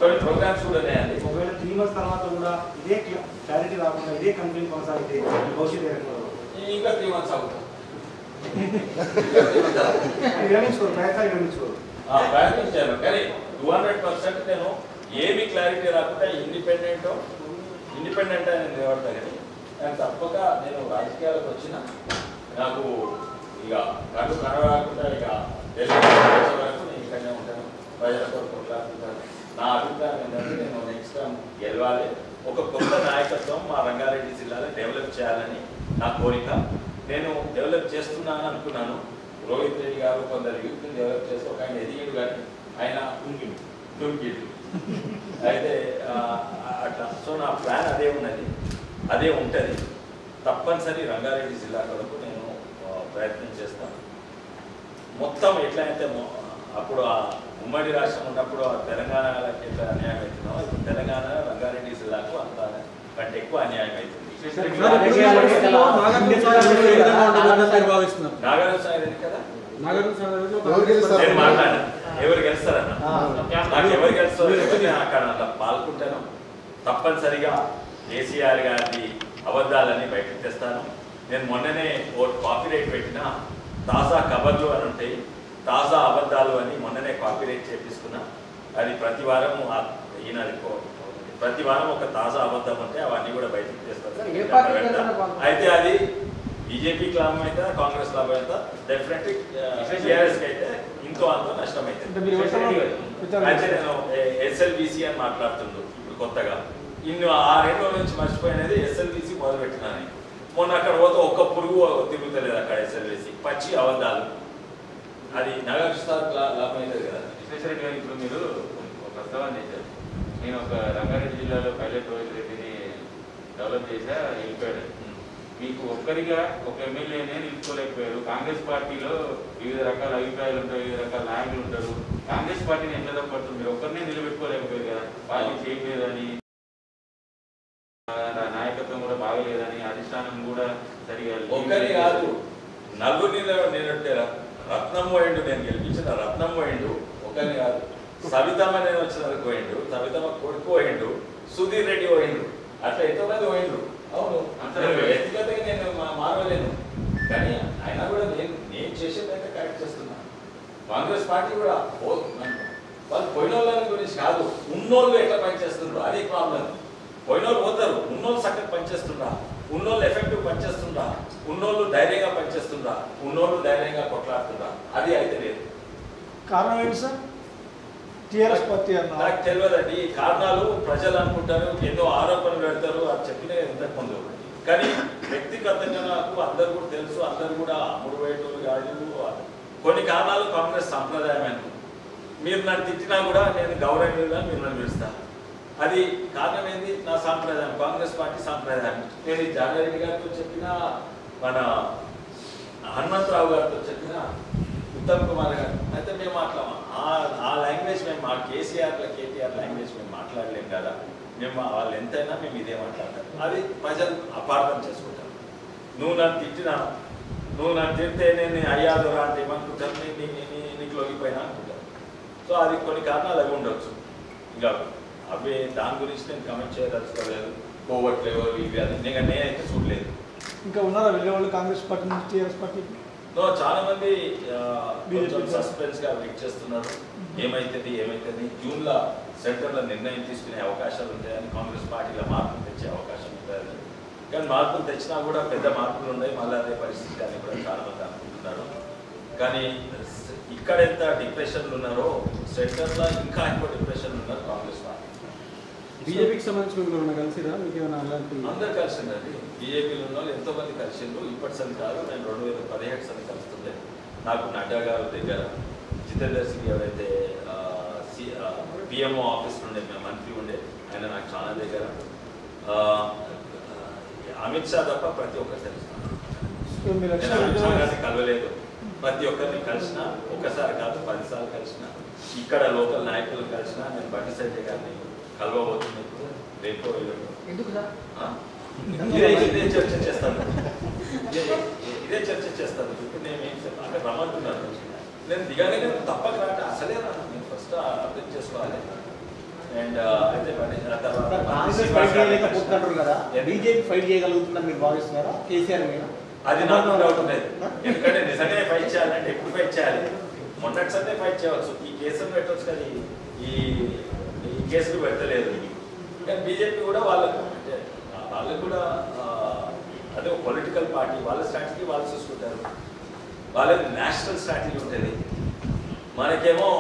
కొన్ని ప్రోగ్రామ్స్ కూడా ఉన్నాయండి. ఒకవేళ 3 months తర్వాత కూడా ఇదే క్లారిటీ రాకుండా ఇదే కంప్లైంట్ కొనసాగితే భవిష్యత్తు ఇంకా 3 months అవుతుంది. విరమించుకోరు ప్రయత్నించాను కానీ 200% నేను ఏమి క్లారిటీ రాకుండా ఇండిపెండెంట్ అని నిలబడతా. కానీ నేను తప్పక నేను రాజకీయాలకు వచ్చిన నాకు ఇక కనరాకుండా ఇక ఢిల్లీ వరకు నేను ఇక్కడనే ఉంటాను, ప్రజల కొరకు కొట్లాడుతుంటాను. నా అభిప్రాయం ఏంటంటే నేను నెక్స్ట్ టైం గెలవాలి, ఒక కొత్త నాయకత్వం మా రంగారెడ్డి జిల్లాలో డెవలప్ చేయాలని నా కోరిక. నేను డెవలప్ చేస్తున్నాను అనుకున్నాను. రోహిత్ రెడ్డి గారు కొందరు యూత్ని డెవలప్ చేస్తే ఒక ఆయన ఎదిగాడు కానీ ఆయన దుంకిడు. అయితే అట్లా సో నా ప్లాన్ అదే ఉన్నది, అదే ఉంటుంది. తప్పనిసరి రంగారెడ్డి జిల్లా కొరకు నేను ప్రయత్నం చేస్తాను. మొత్తం ఎట్లయితే అప్పుడు ఆ ఉమ్మడి రాష్ట్రం ఉన్నప్పుడు తెలంగాణకి ఎట్లా అన్యాయం అవుతుందో ఇప్పుడు తెలంగాణ రంగారెడ్డి జిల్లాకు అంత కంటే ఎక్కువ అన్యాయం అవుతుంది. నాగార్జున సాగర్ కదా నేను మాట్లాడాను. ఎవరు గెలుస్తారన్న నాకు ఎవరు గెలుస్తారో అక్కడ పాల్గొంటాను. తప్పనిసరిగా కేసీఆర్ గారి అబద్ధాలని బయటకు తెస్తాను. నేను మొన్ననే ఓ కాపీరైట్ పెట్టిన తాజా కబర్లు అని ఉంటాయి, తాజా అబద్ధాలు అని మొన్ననే కాపీరైట్ చేపిస్తున్నా. అది ప్రతి వారం ఈయన ప్రతి వారం ఒక తాజా అబద్ధం ఉంటే అవన్నీ కూడా బయటకు తెస్తారు. అయితే అది బీజేపీకి లాభం అయితే కాంగ్రెస్ లాభం అయితే డెఫినెట్లీ టీఆర్ఎస్కి అయితే ఇంతో అంతో నష్టం అయితే అయితే నేను ఎస్ఎల్బిసి అని మాట్లాడుతుండు ఇప్పుడు కొత్తగా ఇన్ని ఆ 2 రోజుల నుంచి మర్చిపోయినది ఎస్ఎల్బిసి మొదలుపెట్టినాను. మొన్న అక్కడ పోతే ఒక్క పురుగు తిరుగుతలేదు అక్కడ ఎస్ఎల్బిసి పచ్చి అబద్ధాలు. అది నగరస్థాలకు లాభం అవుతుంది కదా. విశ్వేశ్వరరెడ్డి గారు ఇప్పుడు మీరు ఒక ప్రస్తావన చేశారు. నేను ఒక రంగారెడ్డి జిల్లాలో పైలట్ రోహిత్ రెడ్డిని డెవలప్ చేశా వెళ్ళిపోయాడు. మీకు ఒక్కరిగా ఒక ఎమ్మెల్యేనే నిలుచుకోలేకపోయారు. కాంగ్రెస్ పార్టీలో వివిధ రకాల అభిప్రాయాలు ఉంటాయి, వివిధ రకాల నాయకులు ఉంటారు. కాంగ్రెస్ పార్టీని ఎట్లా తప్పడుతుంది? మీరు ఒక్కరినే నిలబెట్టుకోలేకపోయారు కదా. పార్టీ చేయలేదని, నాయకత్వం కూడా బాగలేదని, అధిష్టానం కూడా సరిగా ఒక్కరి కాదు నలుగురిని నిలబెట్టారా. రత్నం పోయిండు, నేను గెలిపించిన రత్నం పోయిండు. ఒకరిని కాదు, సవితమ్మ నేను వచ్చినందుకు పోయిండు, సవితమ్మ కొడుకు పోయిండు, సుధీర్ రెడ్డి పోయిండు. అట్లా ఎంతోమంది పోయిండు. అవును, వ్యక్తిగతంగా నేను మారలేను, కానీ అయినా కూడా నేను చేసేదైతే కరెక్ట్ చేస్తున్నాను. కాంగ్రెస్ పార్టీ కూడా వాళ్ళు పోయిన వాళ్ళ గురించి కాదు, ఉన్నోళ్ళు ఎట్లా పనిచేస్తుండ్రు అది ప్రాబ్లం. పోయినోళ్ళు పోతారు, ఉన్నోళ్ళు చక్కగా పనిచేస్తుండ్రా, ఉన్నోళ్ళు ఎఫెక్టివ్ పనిచేస్తుండ్రా, ఉన్నోళ్ళు ధైర్యంగా పనిచేస్తుండ్రా, ఉన్నోళ్ళు ధైర్యంగా కొట్లాడుతుండ్రా, అది అయితే లేదు. కారణం ఏంటి సార్? టీఆర్ఎస్ పార్టీ అన్న నాకు తెలియదండి కారణాలు. ప్రజలు అనుకుంటారు, ఎన్నో ఆరోపణలు పెడతారు, అది చెప్పిన ఇంతకుముందు. కానీ వ్యక్తిగతంగా నాకు అందరు కూడా తెలుసు, అందరు కూడా అమ్ముడు వేయటోళ్ళు కాదు. కొన్ని కారణాలు కాంగ్రెస్ సాంప్రదాయమైన. మీరు నన్ను తిట్టినా కూడా నేను గౌరవంగా మీరు నన్ను పిలుస్తా. అది కారణం ఏంది? నా సాంప్రదాయం, కాంగ్రెస్ పార్టీ సాంప్రదాయం. నేను జానారెడ్డి గారితో చెప్పిన, మన హనుమంతరావు గారితో చెప్పిన, ఉత్తమ్ కుమార్ గారు అయితే మేము మాట్లాడము. ఆ లాంగ్వేజ్ మేము మా కేటీఆర్ లాంగ్వేజ్ మేము మాట్లాడలేము కదా. మేము వాళ్ళు ఎంతైనా మేము ఇదే మాట్లాడతాం. అది ప్రజలు అపార్థం చేసుకుంటారు. నువ్వు నన్ను తిట్టినా, నువ్వు నన్ను తిడితే నేను అయ్యాదు రా అంటే ఏమనుకుంటాను, నీకు లొంగిపోయినా అనుకుంటాను. సో అది కొన్ని కారణాలు అవి ఉండొచ్చు. ఇంకా అవి దాని గురించి నేను కమెంట్ చేయదలుచుకోలేదు. పోవట్లేవు ఇవి అది నేనైతే చూడలేదు. ఇంకా ఉన్నారా వెళ్ళే వాళ్ళు కాంగ్రెస్ పార్టీ నుంచి టీఆర్ఎస్ పార్టీకి? చాలా మంది సస్పెన్స్ గా వెయిట్ చేస్తున్నారు. ఏమైతుంది జూన్లో సెంటర్లో నిర్ణయం తీసుకునే అవకాశాలు ఉంటాయని, కాంగ్రెస్ పార్టీలో మార్పులు తెచ్చే అవకాశం ఉంటుంది. కానీ మార్పులు తెచ్చినా కూడా పెద్ద మార్పులు ఉన్నాయి, మళ్ళీ అదే పరిస్థితి అని కూడా చాలా మంది అనుకుంటున్నారు. కానీ ఇక్కడ ఎంత డిప్రెషన్లు ఉన్నారో సెంటర్లో ఇంకా ఎక్కువ డిప్రెషన్లు ఉన్నారు కాంగ్రెస్ పార్టీ. బీజేపీకి సంబంధించిన కలిసిరా మీకు ఏమైనా అలాంటి? అందరు కలిసిందండి. బీజేపీలో ఉన్న వాళ్ళు ఎంతో మంది కలిసిండ్రు. ఇప్పటి సరి కాదు, నేను 2017 సరి కలుస్తుండే. నాకు నడ్డా గారు దగ్గర, జితేందర్ సింగ్ ఎవరైతే పిఎంఓ ఆఫీస్ నుండే మంత్రి ఉండే, ఆయన నాకు చాలా దగ్గర. అమిత్ షా తప్ప ప్రతి ఒక్కరు తెలుస్తాను. అమిత్ షా గారిని కలవలేదు, ప్రతి ఒక్కరిని కలిసిన, ఒకసారి కాదు 10 సార్లు కలిసిన. ఇక్కడ లోకల్ నాయకులు కలిసిన. నేను బండి సంజయ్ గారిని కలవబోతుంది రేపు. ఎందుకు సార్? ఇదే చర్చ చేస్తాను, ఇదే చర్చ చేస్తాను. ఇప్పుడు నేను ఏం చెప్పాను అక్కడ రమ్మంటున్నాను. నేను దిగానే తప్పక రాట అసలే రాను. నేను ఫస్ట్ అర్థం చేసుకోవాలి. అండ్ అయితే బీజేపీ ఫైట్ చేయగలుగుతుందని మీరు భావిస్తున్నారా కేసీఆర్ మీద? అది నాకు డౌట్ లేదు. ఎందుకంటే నిజంగానే ఫైట్ చేయాలంటే ఎప్పుడు ఫైట్ చేయాలి? మొన్నటి సందే ఫైట్ చేయవచ్చు. ఈ కేసులు పెట్టవచ్చు, కానీ ఈ కేసులు పెట్టలేదు. కానీ బీజేపీ కూడా వాళ్ళకు కూడా అదే పొలిటికల్ పార్టీ, వాళ్ళ స్ట్రాటజీ వాళ్ళు చూసుకుంటారు. వాళ్ళకి నేషనల్ స్ట్రాటజీ ఉంటుంది. మనకేమో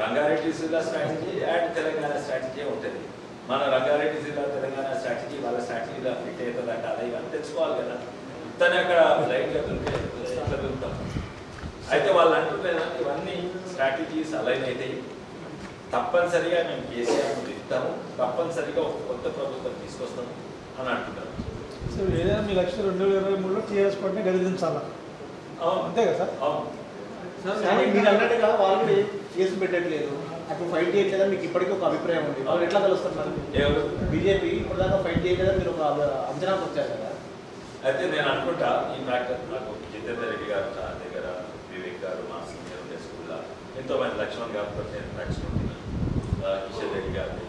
రంగారెడ్డి జిల్లా స్ట్రాటజీ అండ్ తెలంగాణ స్ట్రాటజీ ఉంటుంది. మన రంగారెడ్డి జిల్లా తెలంగాణ స్ట్రాటజీ వాళ్ళ స్ట్రాటజీలో ఫిట్ అవుతుందంట. అది ఇవన్నీ తెచ్చుకోవాలి కదా. తను అక్కడ లైట్గా దొరికే ఎట్లా దొరుకుతాం. అయితే వాళ్ళు అంటున్నారు ఇవన్నీ స్ట్రాటజీస్ అలైన్ అవుతాయి. తప్పనిసరిగా మేము కేసీఆర్ను దిగుతాము, తప్పనిసరిగా ఒక కొత్త ప్రభుత్వం తీసుకొస్తాము అని అంటున్నారు. సో ఏదైనా మీ లక్ష్యం 2023లో టీఆర్ఎస్ పార్టీని గెలిపించాలా? అంతే కదా సార్? అవును. మీరు అన్నట్టుగా వాళ్ళు కేసు పెట్టట్లేదు, అప్పుడు ఫైట్ చేయట్లేదని మీకు ఇప్పటికీ ఒక అభిప్రాయం ఉంది. వాళ్ళు ఎట్లా కలుస్తున్నారు? బీజేపీ ఇప్పుడు దాకా ఫైట్ చేయలేదని మీరు ఒక అంచనాకు వచ్చారు కదా. అయితే నేను అనుకుంటా ఈ ఫ్యాక్టర్ నాకు జితేందర్ రెడ్డి గారు చాలా దగ్గర, వివేక్ గారు మా సీనియర్ ఉండే స్కూల్లో ఎంతోమంది, లక్ష్మణ్ గారితో నేను నడుచుకుంటున్నాను, కిషన్ రెడ్డి గారిని.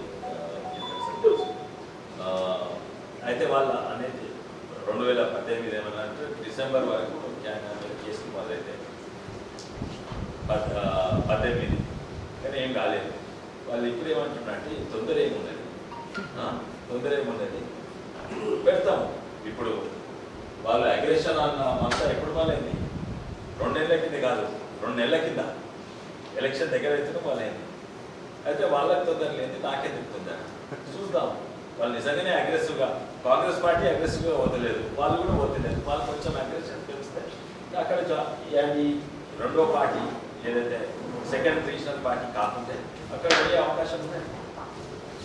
అయితే వాళ్ళ అనేది 2018 ఏమన్నా అంటే డిసెంబర్ వరకు కేసులు మొదలైతే 18, కానీ ఏం కాలేదు. వాళ్ళు ఇప్పుడు ఏమంటున్నారంటే తొందర ఏమున్నది పెడతాము. ఇప్పుడు వాళ్ళు అగ్రెషన్ అన్న అంతా ఎప్పుడు మొదలైంది? 2 నెలల కింద కాదు, 2 నెలల కింద ఎలక్షన్ దగ్గర అయితే మొదలైంది. అయితే వాళ్ళకి తొందరలేదు, నాకే తిప్పుతుందా చూద్దాం. వాళ్ళు నిజంగానే అగ్రెసివ్గా, కాంగ్రెస్ పార్టీ అగ్రెసివ్గా వదలేదు, వాళ్ళు కూడా వదలేదు. వాళ్ళు కొంచెం అగ్రెసివ్ తెలిస్తే అక్కడ ఈ రెండో పార్టీ ఏదైతే సెకండ్ రీజనల్ పార్టీ కాకుంటే అక్కడ పోయే అవకాశం ఉన్నాయి.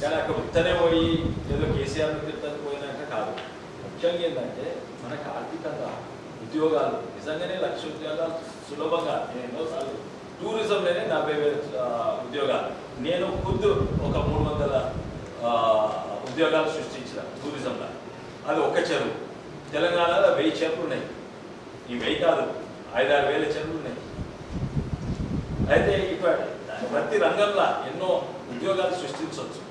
కానీ అక్కడ ఉత్తనే పోయి ఏదో కేసీఆర్ తిరుగుతుంది పోయినాక కాదు. ముఖ్యంగా ఏంటంటే మనకు ఆర్థికంగా ఉద్యోగాలు నిజంగానే 1,00,000 ఉద్యోగాలు సులభంగా, నేను ఎన్నోసార్లు టూరిజంలోనే 40,000 ఉద్యోగాలు, నేను ఖుద్దు ఒక 300 ఉద్యోగాలు సృష్టించిన టూరిజంలో. అది ఒక్క చెరువు. తెలంగాణలో 1000 చెరువులు ఉన్నాయి. ఈ 1000 కాదు, 5-6 వేల చెరువులు ఉన్నాయి. అయితే ఇటువంటి ప్రతి రంగంలో ఎన్నో ఉద్యోగాలు సృష్టించవచ్చు.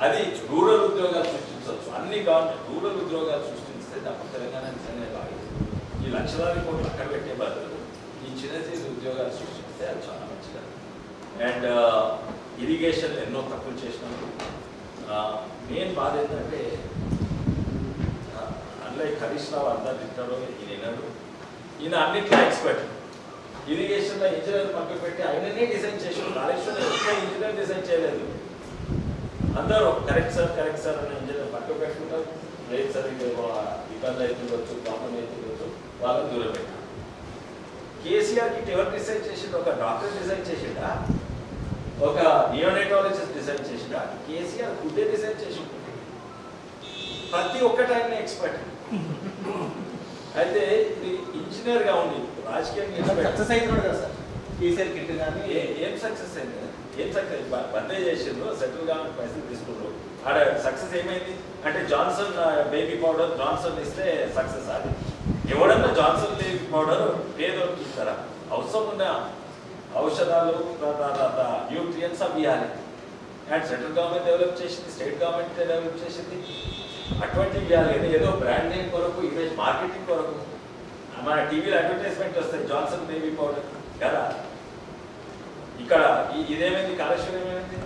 అది రూరల్ ఉద్యోగాలు సృష్టించవచ్చు. అన్ని గవర్నమెంట్ రూరల్ ఉద్యోగాలు సృష్టిస్తే తప్ప తెలంగాణ నిజంగానే బాగా. ఈ లక్షలాది కోట్లు అక్కడ పెట్టే బదులు ఈ చిన్న చిన్న ఉద్యోగాలు సృష్టిస్తే అది చాలా మంచిది. అండ్ ఇరిగేషన్ ఎన్నో తప్పులు చేసినప్పుడు మెయిన్ బాధ ఏంటంటే అన్లైక్ హరీష్ రావు అంతా తింటాడో ఈయనడు, ఈయన అన్నింటిలో ఎక్స్పర్ట్. ఇరిగేషన్లో ఇంజనీర్ పక్కన పెట్టి ఆయననే డిజైన్ చేసాడు. కాళేశ్వరం ఎక్కువ ఇంజనీర్ డిజైన్ చేయలేదు. అందరూ కరెక్ట్ సార్ అని ఇంజనీర్ పక్కన పెట్టుకుంటారు. లేదు సార్ ఇది ఇబ్బంది అవుతుండొచ్చు, ప్రాబ్లం అవుతుండొచ్చు, వాళ్ళని దూరం పెట్టారు. కేసీఆర్ కిట్ ఎవరు డిజైన్ చేసిండు? ఒక డాక్టర్ డిజైన్ చేసిండా? ఒక నియోనెటాలజిస్ట్ డిజైన్ చేసిండా? కేసీఆర్ ఫుడ్డే డిజైన్ చేసిండు. ప్రతి ఒక్కటి ఆయన ఎక్స్పర్ట్. అయితే ఇది ఇంజనీర్గా ఉండి రాజకీయంగా సక్సెస్ అవుతున్నాడు కదా సార్ కేసీఆర్ కిట్ కానీ. ఏం సక్సెస్ అయింది? ఏం సక్సెస్? బందే చేసిండ్రు, సెంట్రల్ గవర్నమెంట్ పైసలు తీసుకున్నారు. ఆడ సక్సెస్ ఏమైంది అంటే జాన్సన్ బేబీ పౌడర్ జాన్సన్ ఇస్తే సక్సెస్. అది ఎవడన్నా జాన్సన్ బేబీ పౌడర్ పేదోళ్ళకి ఇస్తారా? అవసరం ఉన్న ఔషధాలు న్యూట్రియన్స్ అవి ఇవ్వాలి. అండ్ సెంట్రల్ గవర్నమెంట్ డెవలప్ చేసింది, స్టేట్ గవర్నమెంట్ డెవలప్ చేసింది. అటువంటివి ఇవ్వాలి. ఏదో బ్రాండ్ నేమ్ కొరకు, ఇమేజ్ మార్కెటింగ్ కొరకు మన టీవీలో అడ్వర్టైజ్మెంట్ వస్తాయి జాన్సన్ బేబీ పౌడర్ కదా. ఇక్కడ ఇదేమైంది? కాళేశ్వరం ఏమైంది?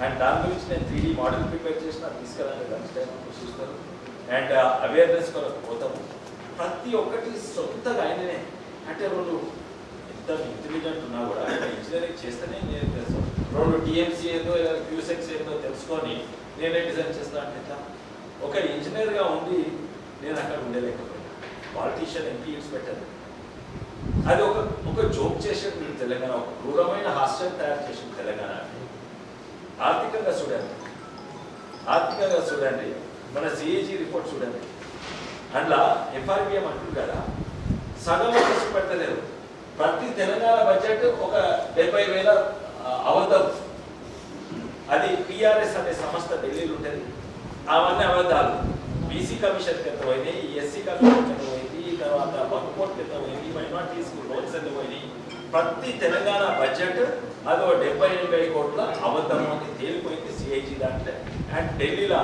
అండ్ దాని గురించి నేను 3D మోడల్ ప్రిపేర్ చేసిన, తీసుకెళ్ళాలి లంచ్ టైం చూస్తారు. అండ్ అవేర్నెస్ కొరకు పోతాము. ప్రతి ఒక్కటి సొంతగా ఆయననే. అంటే రెండు ఎంత ఇంటెలిజెంట్ ఉన్నా కూడా ఇంజనీరింగ్ చేస్తేనే నేను తెలుస్తాను. 2 టీఎంసీ ఏదో క్యూసెక్స్ ఏదో తెలుసుకొని నేనే డిజైన్ చేస్తాను అంటే ఒక ఇంజనీర్గా ఉండి నేను అక్కడ ఉండలేకపోయినా. పాలిటీషియన్ ఎంపీ పెట్టాను. అది ఒక జోక్ చేసేది తెలంగాణ. ఒక క్రూరమైన హాస్యం తయారు చేసింది తెలంగాణ. ఆర్థికంగా చూడండి, మన సిఏజీ రిపోర్ట్ చూడండి. అందులో ఎఫ్ఆర్బిఎం అంటుంది కదా, సగం ఖర్చు పెట్టలేదు. ప్రతి తెలంగాణ బడ్జెట్ ఒక 70,000 అబద్ధం. అది టీఆర్ఎస్ అనే సంస్థ ఢిల్లీలో ఉంటుంది. అవన్నీ అబద్ధాలు. బీసీ కమిషన్ కింద పోయినాయి, ఎస్సీ కమిషన్ కింద పోయింది, తర్వాత వక్ఫ్ కింద పోయింది, మైనార్టీస్ లోన్స్ కింద పోయినాయి. ప్రతి తెలంగాణ బడ్జెట్ అదో 70-80 కోట్ల అబద్ధం అని తేలిపోయింది సిఐజీ దాంట్లో. అండ్ ఢిల్లీలో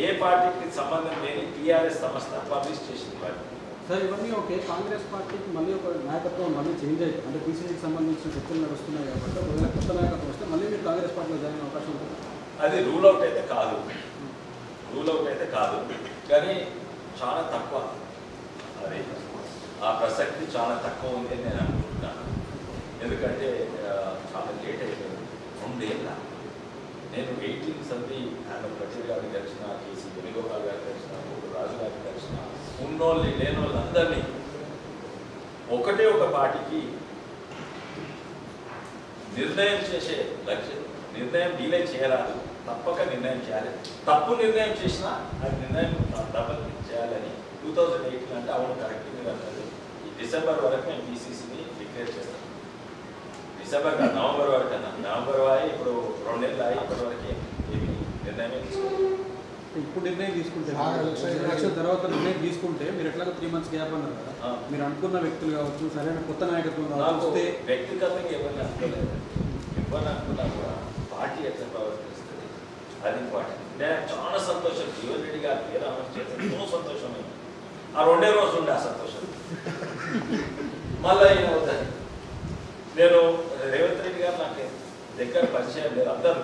ఏ పార్టీకి సంబంధం లేని టీఆర్ఎస్ సంస్థ పబ్లిష్ చేసింది వాటిని. సార్ ఇవన్నీ ఓకే, కాంగ్రెస్ పార్టీకి మళ్ళీ ఒక నాయకత్వం మళ్ళీ చేంజ్ అవుతుంది. అంటే పీసీసీకి సంబంధించిన చర్చలు నడుస్తున్నాయి కాబట్టి ఒకవేళ కొత్త నాయకత్వం వస్తే మళ్ళీ మీరు కాంగ్రెస్ పార్టీలో జాయిన్ అయ్యే అవకాశం ఉంటుంది. అది రూల్ అవుట్ అయితే కాదు, కానీ చాలా తక్కువ. అది ఆ ప్రసక్తి చాలా తక్కువ ఉంది అని నేను అనుకుంటున్నాను. ఎందుకంటే చాలా లేట్ అయిపోయింది. 2 ఏళ్ళ నేను 18 సంది ఆయన ప్రజలు గారికి కలిసిన, కేసీ వేణుగోపాల్ గారికి కలిసిన, రాజు గారికి కలిసిన, ఉన్నోళ్ళు లేని వాళ్ళందరినీ ఒకటే ఒక పార్టీకి నిర్ణయం చేసే లక్ష్యం. నిర్ణయం డీలే చేయరాదు, తప్పక నిర్ణయం చేయాలి. తప్పు నిర్ణయం చేసినా అది నిర్ణయం తప్పక చేయాలని 2018 అంటే అవును కరెక్ట్. అన్నది ఈ డిసెంబర్ వరకు మేము పీసీసీని డిక్లేర్ చేస్తాం. డిసెంబర్ కాదు, నవంబర్ వరకు అన్నా. నవంబర్ వాయి ఇప్పుడు 2 నెలలు అయ్యి ఇప్పటి వరకు ఏమి నిర్ణయమే తీసుకోవాలి. ఇప్పుడు నిర్ణయం తీసుకుంటే ఎలక్షన్ తర్వాత నిర్ణయం తీసుకుంటే మీరు ఎట్లాగో 3 months గ్యాప్ అన్నారు కదా, మీరు అనుకున్న వ్యక్తులు కావచ్చు, సరైన కొత్త నాయకత్వం కావచ్చు, వ్యక్తిగతంగా ఎవరిని అనుకోలేదు. ఎవరిని అనుకున్నా కూడా పార్టీ ఎట్లా ప్రవర్తిస్తుంది అది ఇంపార్టెంట్. నేను చాలా సంతోషం జీవన్ రెడ్డి గారి పేరు అమలు చేస్తే ఎంతో సంతోషమైంది. ఆ 2 రోజు ఉండే ఆ సంతోషం మళ్ళీ అయిన అవుతుంది. నేను రేవంత్ రెడ్డి గారు నాకు దగ్గర పరిచయం లేదు. అందరూ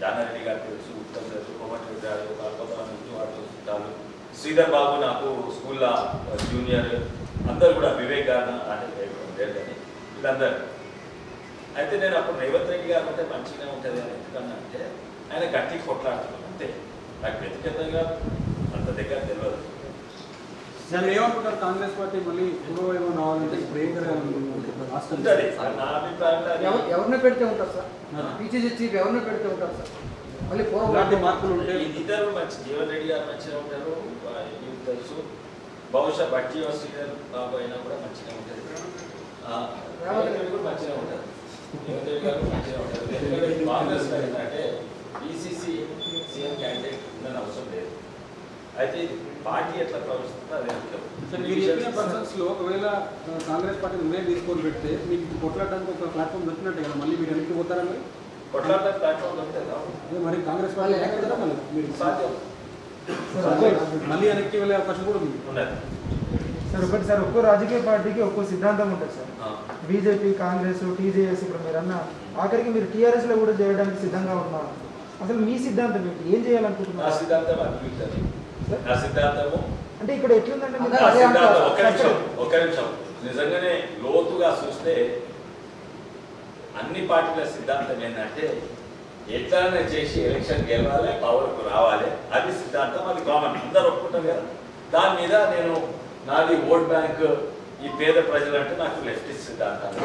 జానారెడ్డి గారు తెలుసు, ఉత్తమ్ తెలుసు, కోమటిరెడ్డి గారు, వాళ్ళు చుట్టాలు, శ్రీధర్ బాబు నాకు స్కూల్లో జూనియర్, అందరు కూడా వివేక్ గారు అంటే కానీ వీళ్ళందరూ అయితే నేను అప్పుడు రేవంత్ రెడ్డి గారు అంటే మంచిగానే ఉంటుంది అని ఎందుకన్నా అంటే ఆయన గట్టి కొట్లాడుతున్నాను అంతే, నాకు వ్యక్తిగతంగా అంత దగ్గర తెలియదు. నేను ఏమనుకుంటారు కాంగ్రెస్ పార్టీ మళ్ళీ పూర్వవైభవం రావాలంటే ఇప్పుడు ఏం జరగాలి రాష్ట్రం? ఉంటుంది నా అభిప్రాయంలో ఎవరిని పెడితే ఉంటారు సార్? పిసిసి చీఫ్ ఎవరిని పెడితే ఉంటారు సార్? మళ్ళీ ఇలాంటి మార్పులు ఉంటే ఇద్దరు మంచి, జీవన్ రెడ్డి గారు మంచిగా ఉంటారు, మీకు తెలుసు. బహుశా బట్టి శ్రీధర్ బాబు అయినా కూడా మంచిగా ఉంటుంది, రేవంత్ రెడ్డి కూడా మంచిగా ఉంటారు, రేవంత్ రెడ్డి గారు మంచిగా ఉంటారు. ఎందుకంటే కాంగ్రెస్ ఏంటంటే పిసిసి సీఎం క్యాండిడేట్ ఉందని అవసరం లేదు. అయితే పార్టీ ఎట్లా ప్రవర్తిస్తుందో అదే అంటారు. మీరు చెప్పిన పర్సన్స్లో ఒకవేళ కాంగ్రెస్ పార్టీ నిర్ణయం తీసుకొని పెడితే మీకు కొట్లాడడానికి ఒక ప్లాట్ఫామ్ దొరికినట్టే కదా, మళ్ళీ మీరు వెనక్కి పోతారా? మరి కొట్లాడడానికి ప్లాట్ఫామ్ దొరుకుతుందా? అదే మరి కాంగ్రెస్ పార్టీ కదా మళ్ళీ మీరు సాధ్యం మళ్ళీ వెనక్కి వెళ్ళే అవకాశం కూడా ఉంది. ఉన్నది సార్ ఒకటి సార్, ఒక్కో రాజకీయ పార్టీకి ఒక్కో సిద్ధాంతం ఉంటుంది సార్. బీజేపీ, కాంగ్రెస్, టీజేఎస్, ఇప్పుడు మీరు అన్న ఆఖరికి మీరు టీఆర్ఎస్లో కూడా చేయడానికి సిద్ధంగా ఉన్నారు. అసలు మీ సిద్ధాంతం ఏంటి? ఏం చేయాలనుకుంటున్నారు? నా సిద్ధాంతం అనిపించదు. నా సిద్ధాంతము అంటే ఇక్కడ ఎట్లుందంటే మీరు నా సిద్ధాంతం ఒక్క నిమిషం నిజంగానే లోతుగా చూస్తే అన్ని పార్టీల సిద్ధాంతం ఏంటంటే ఎట్లనే చేసి ఎలక్షన్ గెలవాలి, పవర్కు రావాలి, అది సిద్ధాంతం, అది కామన్, అందరు ఒప్పుకుంటారు కదా. దాని మీద నేను నాది ఓట్ బ్యాంక్, ఈ పేద ప్రజలు అంటే నాకు లెఫ్టిస్ట్ సిద్ధాంతాలు,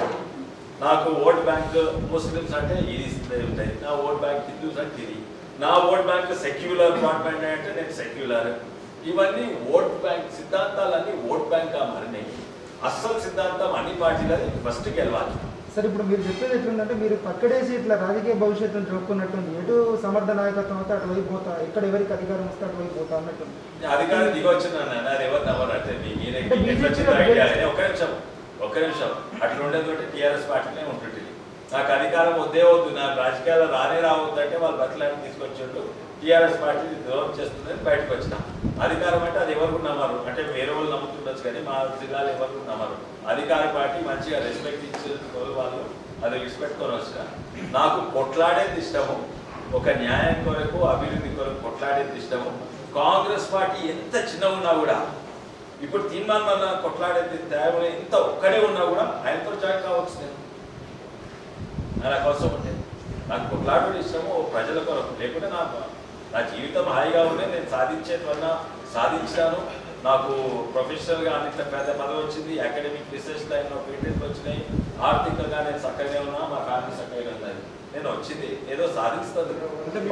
నాకు ఓట్ బ్యాంక్ ముస్లిమ్స్ అంటే ఇది ఉంటాయి, నా ఓట్ బ్యాంక్ హిందూస్ అంటే ఇది, నా ఓట్ బ్యాంక్ సెక్యులర్ గవర్నమెంట్ అంటే నేను సెక్యులర్. ఇవన్నీ ఓట్ బ్యాంక్ సిద్ధాంతాలన్నీ ఓట్ బ్యాంక్గా మారినాయి. అస్సలు సిద్ధాంతం అన్ని పార్టీలది ఫస్ట్ గెలవాలి. సార్ ఇప్పుడు మీరు చెప్పేది ఎట్లుందంటే మీరు పక్కడేసి ఇట్లా రాజకీయ భవిష్యత్తును చెప్పుకున్నట్టుంది. ఎటు సమర్థ నాయకత్వం అయితే అటువైపు పోతా, ఇక్కడ ఎవరికి అధికారం వస్తే అటువైపు పోతా అన్నట్టుంది. అధికారం దిగొచ్చింది అన్న ఎవరు నవ్వరంటే ఒక్క నిమిషం అట్లా ఉండేది టీఆర్ఎస్ పార్టీనే ఉంటుంటుంది. నాకు అధికారం వద్దే వద్దు, నాకు రాజకీయాలు రానే రావద్దు అంటే వాళ్ళు బట్టలని తీసుకొచ్చిండు, టీఆర్ఎస్ పార్టీ ద్రోహం చేస్తుందని బయటకు వచ్చిన. అధికారం అంటే అది ఎవరు నమ్మరు, అంటే వేరే వాళ్ళు నమ్ముతుండొచ్చు కానీ మా జిల్లాలో ఎవరు నమ్మరు. అధికార పార్టీ మంచిగా రెస్పెక్ట్ ఇచ్చే వాళ్ళు అది విడిచిపెట్టుకొని వచ్చిన. నాకు కొట్లాడేది ఇష్టము, ఒక న్యాయం కొరకు అభివృద్ధి కొరకు కొట్లాడేది ఇష్టము. కాంగ్రెస్ పార్టీ ఎంత చిన్నగా ఉన్నా కూడా, ఇప్పుడు తీర్మానం కొట్లాడేది తయారు ఎంత ఒక్కడే ఉన్నా కూడా ఆయనతో జాయిన్ కావచ్చు. నేను ఆయన కోసం ఉంటే నాకు కొట్లాడడం ఇష్టము ప్రజల కొరకు, లేకుంటే నా జీవితం హాయిగా ఉండే నేను సాధించేవన్నా సాధించాను. నాకు ప్రొఫెషనల్గా అన్నింటిలో పెద్ద పదవి వచ్చింది, అకాడమిక్ రీసెర్చ్ టైంలో పేటెంట్లు వచ్చినాయి, ఆర్థికంగా నేను చక్కగా ఉన్నా, మా ఫ్యామిలీ చక్కగా ఉన్నది. నేను వచ్చింది ఏదో సాధిస్తుంది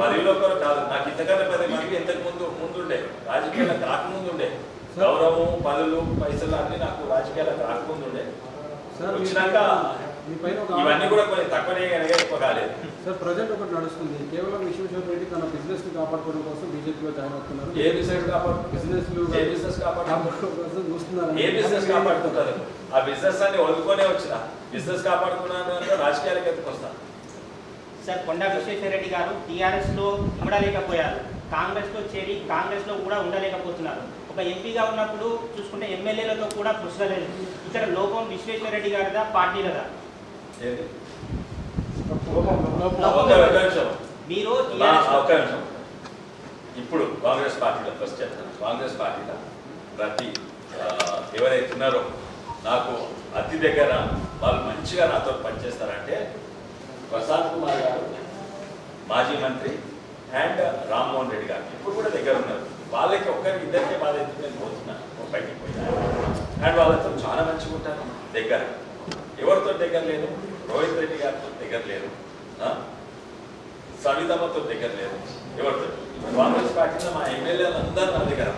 పదవిలో కూడా కాదు. నాకు ఇంతకన్నా పెద్ద పదవి ఇంతకు ముందుండే, రాజకీయాలకు రాకముందుండే, గౌరవం, పదవులు, పైసలు అన్నీ నాకు రాజకీయాలకు రాకముందుండే. వచ్చినాక ఇవన్నీ కూడా కొంచెం తక్కువనే ఎక్కువ కాలేదు. సార్ ప్రజెంట్ ఒకటి నడుస్తుంది, కేవలం విశ్వేశ్వర రెడ్డి తన బిజినెస్ ని కాపాడుకోవడం కోసం బీజేపీలో జాయిన్ అవుతున్నారు. ఏ బిజినెస్ కాపాడుకుంటారు? ఆ బిజినెస్ అన్ని వదులుకొనే వచ్చిన, బిజినెస్ కాపాడుకున్నాను అంటే రాజకీయాలకు ఎందుకు వస్తాను? సార్ కొండా విశ్వేశ్వర రెడ్డి గారు టీఆర్ఎస్ లో ఉండలేకపోయారు, కాంగ్రెస్ లో చేరి కాంగ్రెస్ లో కూడా ఉండలేకపోతున్నారు. ఒక ఎంపీగా ఉన్నప్పుడు చూసుకుంటే ఎమ్మెల్యేలతో కూడా పుస్తలేదు. ఇక్కడ లోపం విశ్వేశ్వర రెడ్డి గారిదా పార్టీలదా? మీరు ఇప్పుడు కాంగ్రెస్ పార్టీలో ఫస్ట్ చెప్తాను, కాంగ్రెస్ పార్టీలో ప్రతి ఎవరైతే ఉన్నారో నాకు అతి దగ్గర వాళ్ళు మంచిగా నాతో పనిచేస్తారంటే ప్రసాద్ కుమార్ గారు, మాజీ మంత్రి, అండ్ రామ్మోహన్ రెడ్డి గారు ఇప్పుడు కూడా దగ్గర ఉన్నారు. వాళ్ళకి ఒక్కరికి ఇద్దరికే బాధ అయితే నేను పోతున్నాను, బయటికి పోయినా, అండ్ వాళ్ళతో చాలా మంచిగా ఉంటాను. దగ్గర ఎవరితో దగ్గర లేదు, రోహిత్ రెడ్డి గారితో దగ్గర లేదు, సవితమ్మతో దగ్గర లేదు, ఎవరితో. కాంగ్రెస్ పార్టీలో మా ఎమ్మెల్యేలు అందరూ నా దగ్గర,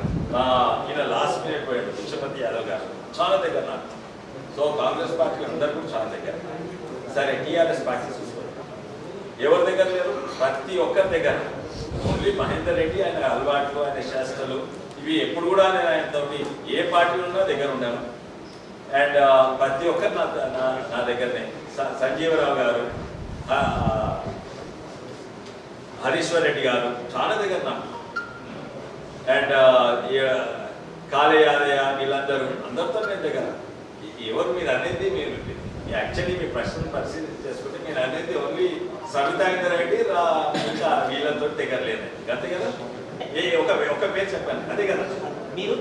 ఈయన లాస్ట్ మినిట్ పోయాడు పుష్పతి యాదవ్ గారు, చాలా దగ్గర నాకు. సో కాంగ్రెస్ పార్టీలో అందరూ కూడా చాలా దగ్గర. సరే టీఆర్ఎస్ పార్టీ చూసుకోండి, ఎవరి దగ్గర లేరు, ప్రతి ఒక్కరి దగ్గర. ఓన్లీ మహేందర్ రెడ్డి ఆయన అలవాట్లు, ఆయన శాస్త్రాలు ఇవి ఎప్పుడు కూడా నేను ఆయనతో ఏ పార్టీ ఉన్నా దగ్గర ఉన్నాను. అండ్ ప్రతి ఒక్కరు నా దగ్గరనే. సంజీవరావు గారు, హరీశ్వర్ రెడ్డి గారు చాలా దగ్గర నాకు. అండ్ కాళయాదయ వీళ్ళందరూ అందరితో నేను దగ్గర. ఎవరు మీరు అనేది మీరు యాక్చువల్లీ మీ ప్రశ్నను పరిశీలన చేసుకుంటే మీరు అనేది ఓన్లీ సవితా రెడ్డి ఇంకా వీళ్ళతో దగ్గర లేదు అంతే కదా. ఒక పేరు చెప్పాను అదే కదా. మీరు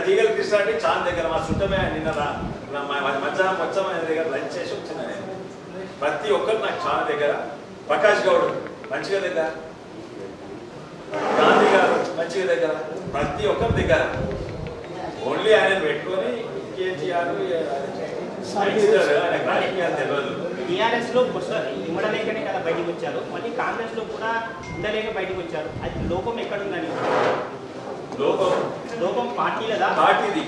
తీగల కృష్ణ అంటే చాలా దగ్గర, మా చుట్టమే నిన్న మధ్యాహ్నం వచ్చాం ఆయన దగ్గర లంచ్ చేసి వచ్చిన నేను. ప్రతి ఒక్కరు నాకు చాలా దగ్గర. ప్రకాష్ గౌడ్ మంచిగా దగ్గర, గాంధీ గారు మంచిగా దగ్గర, ప్రతి ఒక్కరి దగ్గర. ఓన్లీ ఆయన పెట్టుకొని కేసీఆర్ ఆయన రాజకీయాలు తెలియదు. టీఆర్ఎస్ లో ఇమ్మడలేకనే కదా బయటకు వచ్చారు, మళ్ళీ కాంగ్రెస్ లో కూడా ఉండలేక బయటకు వచ్చారు. అది లోపం ఎక్కడుందని? లోపం పార్టీలదా? పార్టీది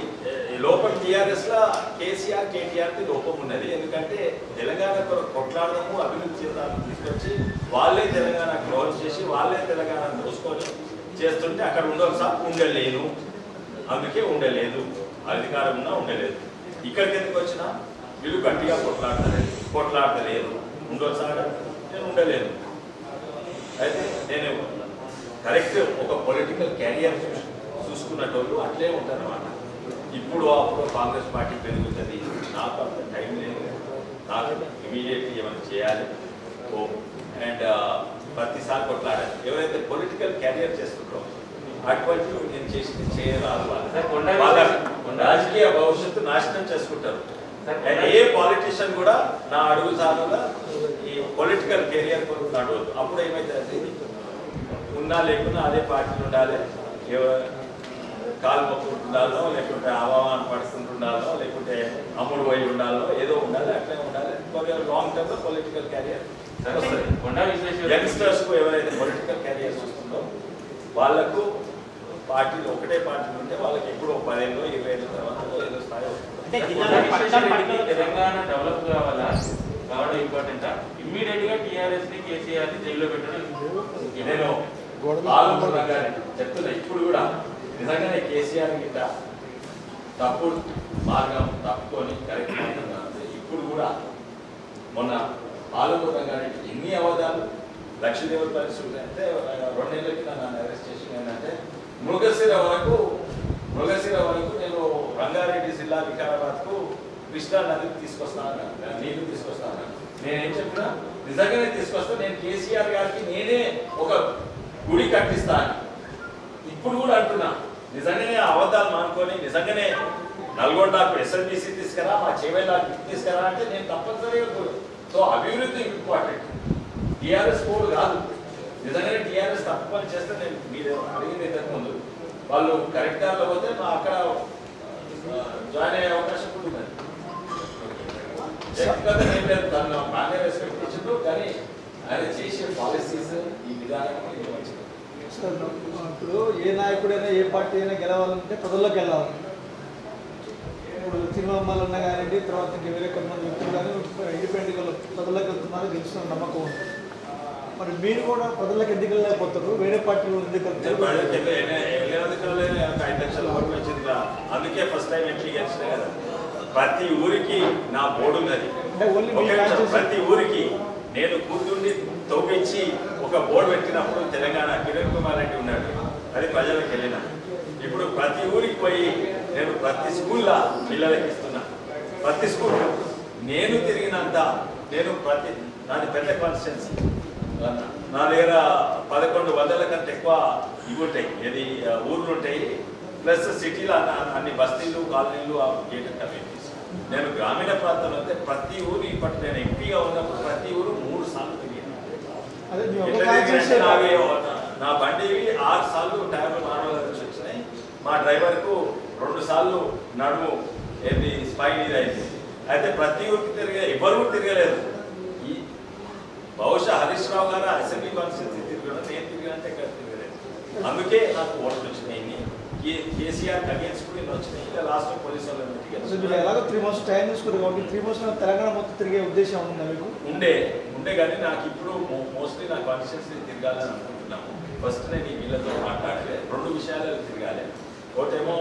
లోపం. టీఆర్ఎస్ లో కేసీఆర్ కేటీఆర్ది లోపం ఉన్నది. ఎందుకంటే తెలంగాణ కొట్లాడము అభివృద్ధి చేద్దామని తీసుకొచ్చి వాళ్ళే తెలంగాణ క్లోజ్ చేసి వాళ్ళే తెలంగాణ దోసుకొని చేస్తుంటే అక్కడ ఉండలేను, అందుకే ఉండలేదు. అధికారం ఉన్నా ఉండలేదు. ఇక్కడికి ఎందుకు వచ్చినా వీళ్ళు గట్టిగా కొట్లాడలేదు. ఉండొచ్చాక నేను ఉండలేను. అయితే నేను కరెక్ట్ ఒక పొలిటికల్ క్యారియర్ చూసుకున్నట్టు అట్లే ఉంటారన్నమాట. ఇప్పుడు అప్పుడు కాంగ్రెస్ పార్టీ పెరుగుతుంది, నాకు అంత టైం లేదు, నాకు ఇమీడియట్లీ ఏమైనా చేయాలి అండ్ ప్రతిసారి కొట్లాడాలి. ఎవరైతే పొలిటికల్ క్యారియర్ చేస్తుంటారో అటువంటి నేను చేయరాదు. వాళ్ళ రాజకీయ భవిష్యత్తు నాశనం చేసుకుంటారు. ఏ పాలిటిషియన్ కూడా నా అడుగు సార్లు ఈ పొలిటికల్ కెరియర్ కొరకు నడవద్దు. అప్పుడు ఏమైతుంది, ఉన్నా లేకున్నా అదే పార్టీలు ఉండాలి, కాలు మొక్కుంటుండాలో లేకుంటే అవమానం పడుతుంటుండాలో లేకుంటే అమ్ముడు పోయి ఉండాలో ఏదో ఉండాలి, అట్లే ఉండాలి. లాంగ్ టర్మ్ లో పొలిటికల్ క్యారియర్ వస్తుంది. యంగ్స్టర్స్ కు ఎవరైతే పొలిటికల్ క్యారియర్ వస్తుందో వాళ్ళకు పార్టీలు ఒకటే పార్టీలు ఉంటే వాళ్ళకి ఎప్పుడో 10 ఏళ్ళు 20 ఏళ్ళ తర్వాత ఏదో స్థాయి వస్తుంది. తెలంగాణ డెవలప్ కావడం ఇంపార్టెంటా? ఇమ్మీడియట్ గా టీఆర్ఎస్ ని కేసీఆర్ ని జైల్లో పెట్టడం? నేను చెప్తున్నా ఇప్పుడు కూడా నిజంగానే కేసీఆర్ గిట్ట తప్పుడు మార్గం తప్పుకొని కరెక్ట్ మార్గం. ఇప్పుడు కూడా మొన్న ఆలోచన ఎన్ని అవధాలు లక్షదేవుల పరిస్థితి అంటే 2 నెలలకి నన్ను అరెస్ట్ చేసి ఏంటంటే మృగశిర వరకు నేను రంగారెడ్డి జిల్లా వికారాబాద్ కు కృష్ణా నదికి తీసుకొస్తాను, నీళ్లు తీసుకొస్తాను. నేనేం చెప్పినా నిజంగానే తీసుకొస్తా. నేను కేసీఆర్ గారికి నేనే ఒక గుడి కట్టిస్తాను. ఇప్పుడు కూడా అంటున్నా నిజంగానే అబద్ధాలు మానుకొని నిజంగానే నల్గొండకు ఎస్ఎల్బీసీ తీసుకురా, మా చేవేళ్ళకి తీసుకురా అంటే నేను తప్పనిసరిగా. సో అభివృద్ధి ఇంపార్టెంట్, టీఆర్ఎస్ కోడ్ కాదు. నిజంగానే టీఆర్ఎస్ తప్పు పని చేస్తే నేను మీరు అడిగింది ఇంతకు ముందు వాళ్ళు కరెక్ట్ దారిలో పోతే మా అక్కడ జాయిన్ అయ్యే అవకాశం కూడా ఉంది. వ్యక్తిగత ఏం లేదు, దాన్ని బాగానే రెస్పెక్ట్ ఇచ్చిండు, కానీ ఆయన చేసే పాలసీస్ ఈ విధానం ఇప్పుడు ఏ నాయకుడైనా ఏ పార్టీ అయినా గెలవాలంటే ప్రజల్లోకి వెళ్ళాలి. ఇప్పుడు తిరుమల అన్న కానివ్వండి, తర్వాత ఇంకా వేరే కొంతమంది వ్యక్తులు కానీ ఇండిపెండెంట్గా ప్రజల్లోకి వెళ్తున్నారు, గెలుస్తున్న నమ్మకం ఉంది. మరి మీరు కూడా ప్రజలకు ఎందుకు వెళ్ళలేకపోతారు, వేరే పార్టీలు ఎందుకు వెళ్తారు? 5 లక్షల ఓట్లు వచ్చింది. అందుకే ఫస్ట్ టైం ఎంపీ గెలిచిన కదా. ప్రతి ఊరికి నా బోర్డు ఉన్నది. ప్రతి ఊరికి నేను కూర్చుండి తవ్వించి ఒక బోర్డు పెట్టినప్పుడు తెలంగాణ కిరణ్ కుమార్ రెడ్డి ఉన్నాడు, అది ప్రజలకు వెళ్ళిన. ఇప్పుడు ప్రతి ఊరికి పోయి నేను ప్రతి స్కూల్లో పిల్లలకి ఇస్తున్నా. ప్రతి స్కూల్ నేను తిరిగినంత నేను నాది పెద్ద కాన్స్టిట్యున్సీ, నా దగ్గర 1100 కంటే ఎక్కువ ఇవి ఉంటాయి, ఏది ఊర్లు ఉంటాయి, ప్లస్ సిటీలో అన్ని బస్తీలు కాలనీలు గేటెడ్ కమ్యూనిటీస్. నేను గ్రామీణ ప్రాంతంలో అయితే ప్రతి ఊరు ఇప్పటి నేను ఎంపీగా ఉన్నప్పుడు ప్రతి ఊరు 3 సార్లు తిరిగాను. నా బండి 6 సార్లు టైర్లు మానవాళ్ళ నుంచి వచ్చినాయి. మా డ్రైవర్కు 2 సార్లు నడుము ఏంటి స్పైన్ ఇది అయింది. అయితే ప్రతి ఊరికి ఎవరు తిరగలేదు. బహుశా హరీష్ రావు గారు అసెంబ్లీ కాన్స్టిట్యూన్సీ తిరగడం, నేను తిరిగినంటే ఎక్కడ తిరగలేదు. అందుకే నాకు ఓట్లు వచ్చినాయి. కేసీఆర్ అగేన్స్ కూడా వచ్చినాయి. ఇలా లాస్ట్ పోలీసు వాళ్ళు ఎలాగో 3 months టైం తీసుకుంటారు కాబట్టి 3 months తెలంగాణ మొత్తం తిరిగే ఉద్దేశం ఉందా మీకు? ఉండే కానీ నాకు ఇప్పుడు మోస్ట్లీ నా కాన్స్టిట్యూన్సీ తిరగాలని అనుకుంటున్నాము. ఫస్ట్ నేను వీళ్ళతో మాట్లాడితే 2 విషయాలు తిరగాలి. ఒకటేమో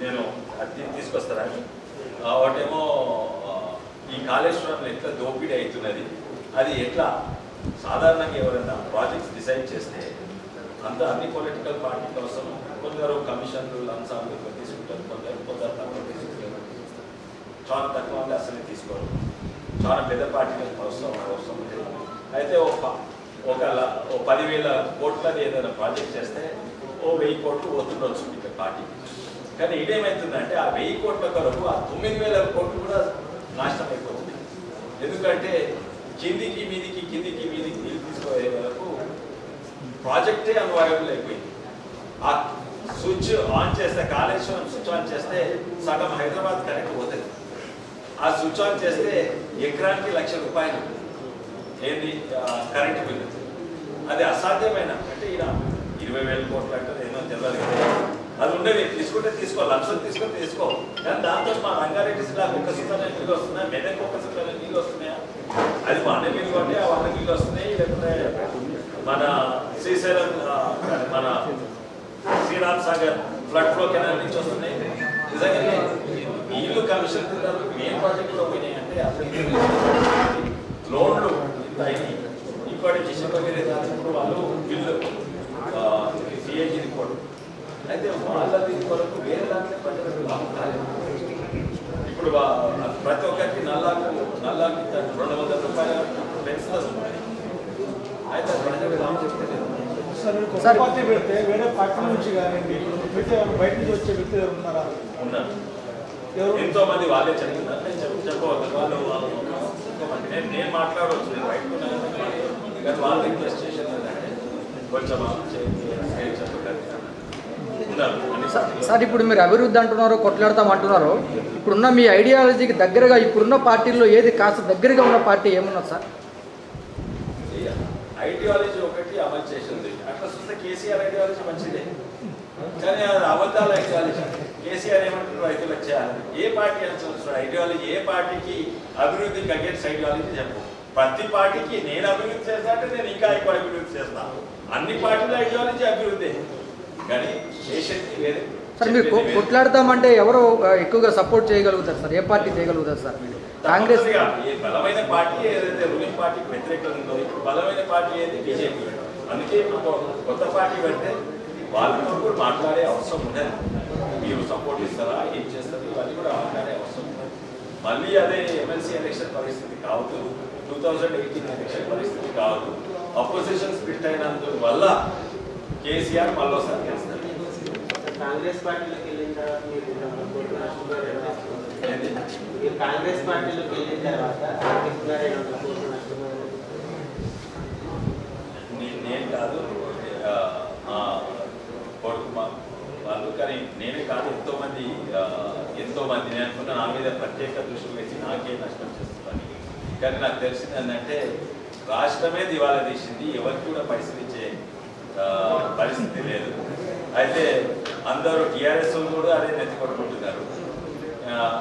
నేను అది తీసుకొస్తానని, ఒకటేమో ఈ కాళేశ్వరంలో ఎట్లా దోపిడీ అవుతున్నది, అది ఎట్లా సాధారణంగా ఎవరైనా ప్రాజెక్ట్స్ డిసైడ్ చేస్తే అన్ని పొలిటికల్ పార్టీ కోసం కొందరు కమిషన్లు లంచాలు తీసుకుంటారు, కొందరు తక్కువ తీసుకుంటారు, చాలా తక్కువ అంటే అసలు తీసుకోరు. చాలా పెద్ద పార్టీలకు అవసరం ఉంటుంది. అయితే ఒక 10,000 కోట్లది ఏదైనా ప్రాజెక్ట్ చేస్తే 1000 కోట్లు పోతుండొచ్చు ఇక్కడ పార్టీ. కానీ ఇదేమవుతుందంటే ఆ 1000 కోట్ల కొరకు ఆ 9,000 కోట్లు కూడా నాశనం అయిపోతుంది. ఎందుకంటే కిందికి మీదికి నీళ్ళు తీసుకుపోయే వరకు ప్రాజెక్టే అన్వయబుల్ అయిపోయింది. ఆ స్విచ్ ఆన్ చేస్తే, కాళేశ్వరం స్విచ్ ఆన్ చేస్తే సగం హైదరాబాద్ కరెంట్ పోతుంది. ఆ స్విచ్ ఆన్ చేస్తే ఎకరానికి ₹1,00,000 ఏంది కరెంటు బిల్లు. అది అసాధ్యమైన, అంటే ఈయన 20,000 కోట్లు అంటే ఏమో తెలియదు కదా, అది ఉండేది. తీసుకుంటే తీసుకో, లక్షలు తీసుకొని తీసుకో. కానీ దాంతో మా రంగారెడ్డి జిల్లాకు ఒక సుతన నీళ్ళు వస్తున్నాయి, మెదక్ ఒక సుతన నీళ్ళు వస్తున్నాయా? అది మన నీళ్ళు అంటే ఆ వంద నీళ్ళు వస్తున్నాయి. లేకపోతే మన శ్రీశైలం, మన Sriram Sagar flood flow canal నుంచి వస్తున్నాయి. నిజంగానే నీళ్లు కమిషన్ మెయిన్ ప్రాజెక్టులో పోయినాయి అంటే లోన్లు ఇంత అయింది. ఇంకోటి కిషన్పల్లి రాసినప్పుడు వాళ్ళు బిల్లు సిఐజీ రిపోర్ట్ అయితే వాళ్ళది కొరకు వేరే దాంట్లో ప్రజలకు లాభం కాలేదు. ఇప్పుడు ప్రతి ఒక్కరికి నల్లాకి ₹200 పెన్షన్ అయితే ప్రజలకు లాభం చెప్తలేదు. కొత్త పార్టీ పెడితే వేరే పార్టీ నుంచి కానీ బయట నుంచి వచ్చే వ్యక్తులు ఉన్నారా? ఉన్నారు. ఎంతో మంది వాళ్ళే చెప్తున్నారు. నేను చెప్పవద్దు, వాళ్ళు నేను మాట్లాడవచ్చు, నేను బయట కానీ వాళ్ళు రిక్వెస్ట్ చేసేది ఏంటంటే కొంచెం సార్ ఇప్పుడు మీరు అభివృద్ధి అంటున్నారు, కొట్లాడతాం అంటున్నారు. ఇప్పుడున్న మీ ఐడియాలజీకి దగ్గరగా ఇప్పుడున్న పార్టీల్లో ఏది కాస్త దగ్గరగా ఉన్న పార్టీ ఏమున్నది సార్? ఐడియాలజీ ఒకటి అమలు చేసింది. అట్లా చూస్తే కేసీఆర్ ఐడియాలజీ మంచిదే, కానీ అది అబద్ధాల ఐడియాలజీ. కేసీఆర్ ఏమంటారు, రైతులకు చేయాలి. ఏ పార్టీ అని చూస్తున్నాడు ఐడియాలజీ? ఏ పార్టీకి అభివృద్ధికి అగేన్స్ ఐడియాలజీ చెప్పు. ప్రతి పార్టీకి నేను అభివృద్ధి చేస్తా అంటే నేను ఇంకా ఎక్కువ అభివృద్ధి చేస్తాను. అన్ని పార్టీల ఐడియాలజీ అభివృద్ధి, కానీ చేసేది వేరే. సార్ మీరు కొట్లాడతామంటే ఎవరు ఎక్కువగా సపోర్ట్ చేయగలుగుతారు సార్? ఏ పార్టీ చేయగలుగుతారు సార్? కాంగ్రెస్ బలమైన పార్టీ ఏదైతే రూలింగ్ పార్టీకి వ్యతిరేకంగా ఉందో, ఇప్పుడు బలమైన పార్టీ ఏది బీజేపీ. అందుకే ఇప్పుడు కొత్త పార్టీ పెడితే వాళ్ళతో కూడా మాట్లాడే అవసరం ఉండదు. మీరు సపోర్ట్ ఇస్తారా, ఏం చేస్తారు, ఇవన్నీ కూడా మాట్లాడే అవసరం ఉండదు. మళ్ళీ అదే ఎమ్మెల్సీ ఎలక్షన్ పరిస్థితి కావద్దు, 2018 ఎలక్షన్ పరిస్థితి కావద్దు. అపోజిషన్ స్ప్లిట్ అయినందువల్ల కేసీఆర్ మళ్ళీసారి చేస్తారు. కాంగ్రెస్ పార్టీలోకి వెళ్ళిన తర్వాత మీరు కాంగ్రెస్ పార్టీలోకి వెళ్ళిన తర్వాత నేను కాదు వాళ్ళు, కానీ నేనే కాదు, ఎంతో మంది నేను అనుకున్న నా మీద ప్రత్యేక దృష్టి వేసి నాకే నష్టం చేస్తున్నాను. కానీ నాకు తెలిసింది ఏంటంటే రాష్ట్రమే దివాలా తీసింది, ఎవరికి కూడా పైసలు ఇచ్చే పరిస్థితి లేదు. అయితే అందరూ టీఆర్ఎస్ కూడా అదే నెత్తి కొట్టుకుంటున్నారు.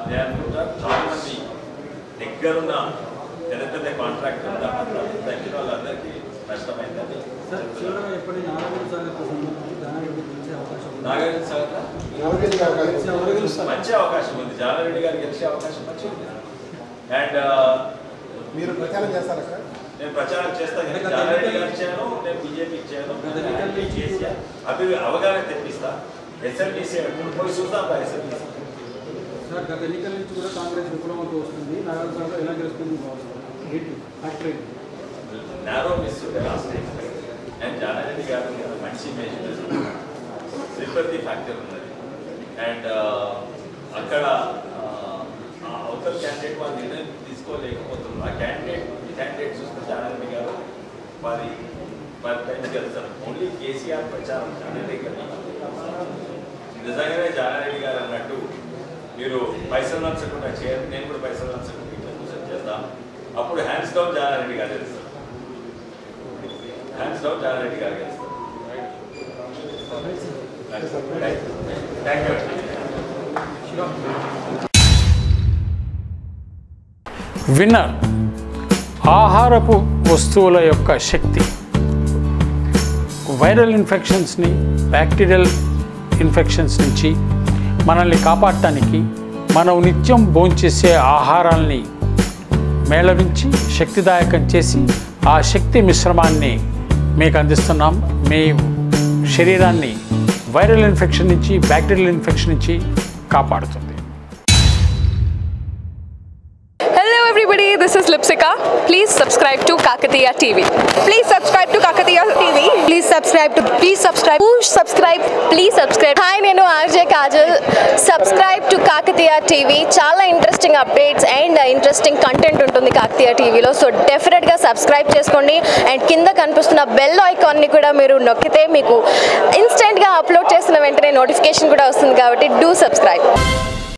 నేను అనుకుంటా చాలా మంది దగ్గరున్న పెద్ద పెద్ద కాంట్రాక్టర్ తగ్గిన వాళ్ళందరికీ నష్టమైందని. నాగార్జున సాగర్ మంచి అవకాశం ఉంది, జానారెడ్డి గారు గెలిచే అవకాశం మంచి ఉంది. అండ్ మీరు ప్రచారం చేస్తారా సార్? నేను ప్రచారం చేస్తాను, జానారెడ్డి గారు ఇచ్చాను, నేను బీజేపీకి ఇచ్చాను. కేసీఆర్ అవగాహన తెప్పిస్తా. ఎస్ఎల్బీసీ పోయి చూస్తాం. ఎస్ఎల్బీసీ సార్ గత ఎన్నికల నుంచి కూడా కాంగ్రెస్ విఫలమవుతూ వస్తుంది. నాగార్జున ఎలా గెలుస్తుంది? Narrow miss last time. And Jana Reddy garu మంచి ఇమేజ్, సింపతి ఫ్యాక్టర్ ఉన్నది. అండ్ అక్కడ అవతల క్యాండిడేట్ వాళ్ళు నిర్ణయం తీసుకోలేకపోతున్నారు. ఆ క్యాండిడేట్ చూస్తే జానారెడ్డి గారు వారి టైం గెలుస్తారు. ఓన్లీ కేసీఆర్ ప్రచారం జానారెడ్డి గారు. నిజంగానే జానారెడ్డి గారు అన్నట్టు మీరు పైసలు నచ్చకుండా చేయాలి, నేను కూడా పైసలు నచ్చకుండా ఇట్లా కూర్చొని చేద్దాం. అప్పుడు హ్యాండ్స్ డౌన్ జానారెడ్డి గారు గెలుస్తారు. హ్యాండ్స్ డౌన్ జానారెడ్డి గారు గెలుస్తారు. Thank you. విన్నర్ ఆహారపు వస్తువుల యొక్క శక్తి వైరల్ ఇన్ఫెక్షన్స్ని, బ్యాక్టీరియల్ ఇన్ఫెక్షన్స్ నుంచి మనల్ని కాపాడటానికి మనం నిత్యం భోంచేసే ఆహారాల్ని మేళవించి శక్తిదాయకం చేసి ఆ శక్తి మిశ్రమాన్ని మీకు అందిస్తున్నాం. మీ శరీరాన్ని వైరల్ ఇన్ఫెక్షన్ నుంచి, బ్యాక్టీరియల్ ఇన్ఫెక్షన్ నుంచి కాపాడుతుంది. Everybody, this is Lipsika. Please subscribe to Kakatiya TV. Please subscribe to Kakatiya TV. Please subscribe. Push subscribe. Please subscribe. Hi, nenu RJ Kajal. Subscribe to Kakatiya TV. చాలా interesting updates and interesting content ఉంటుంది కాకతీయ టీవీలో. సో డెఫినెట్గా సబ్స్క్రైబ్ చేసుకోండి అండ్ కింద కనిపిస్తున్న బెల్ ఐకాన్ని కూడా మీరు నొక్కితే మీకు ఇన్స్టెంట్గా అప్లోడ్ చేసిన వెంటనే నోటిఫికేషన్ కూడా వస్తుంది కాబట్టి డూ సబ్స్క్రైబ్.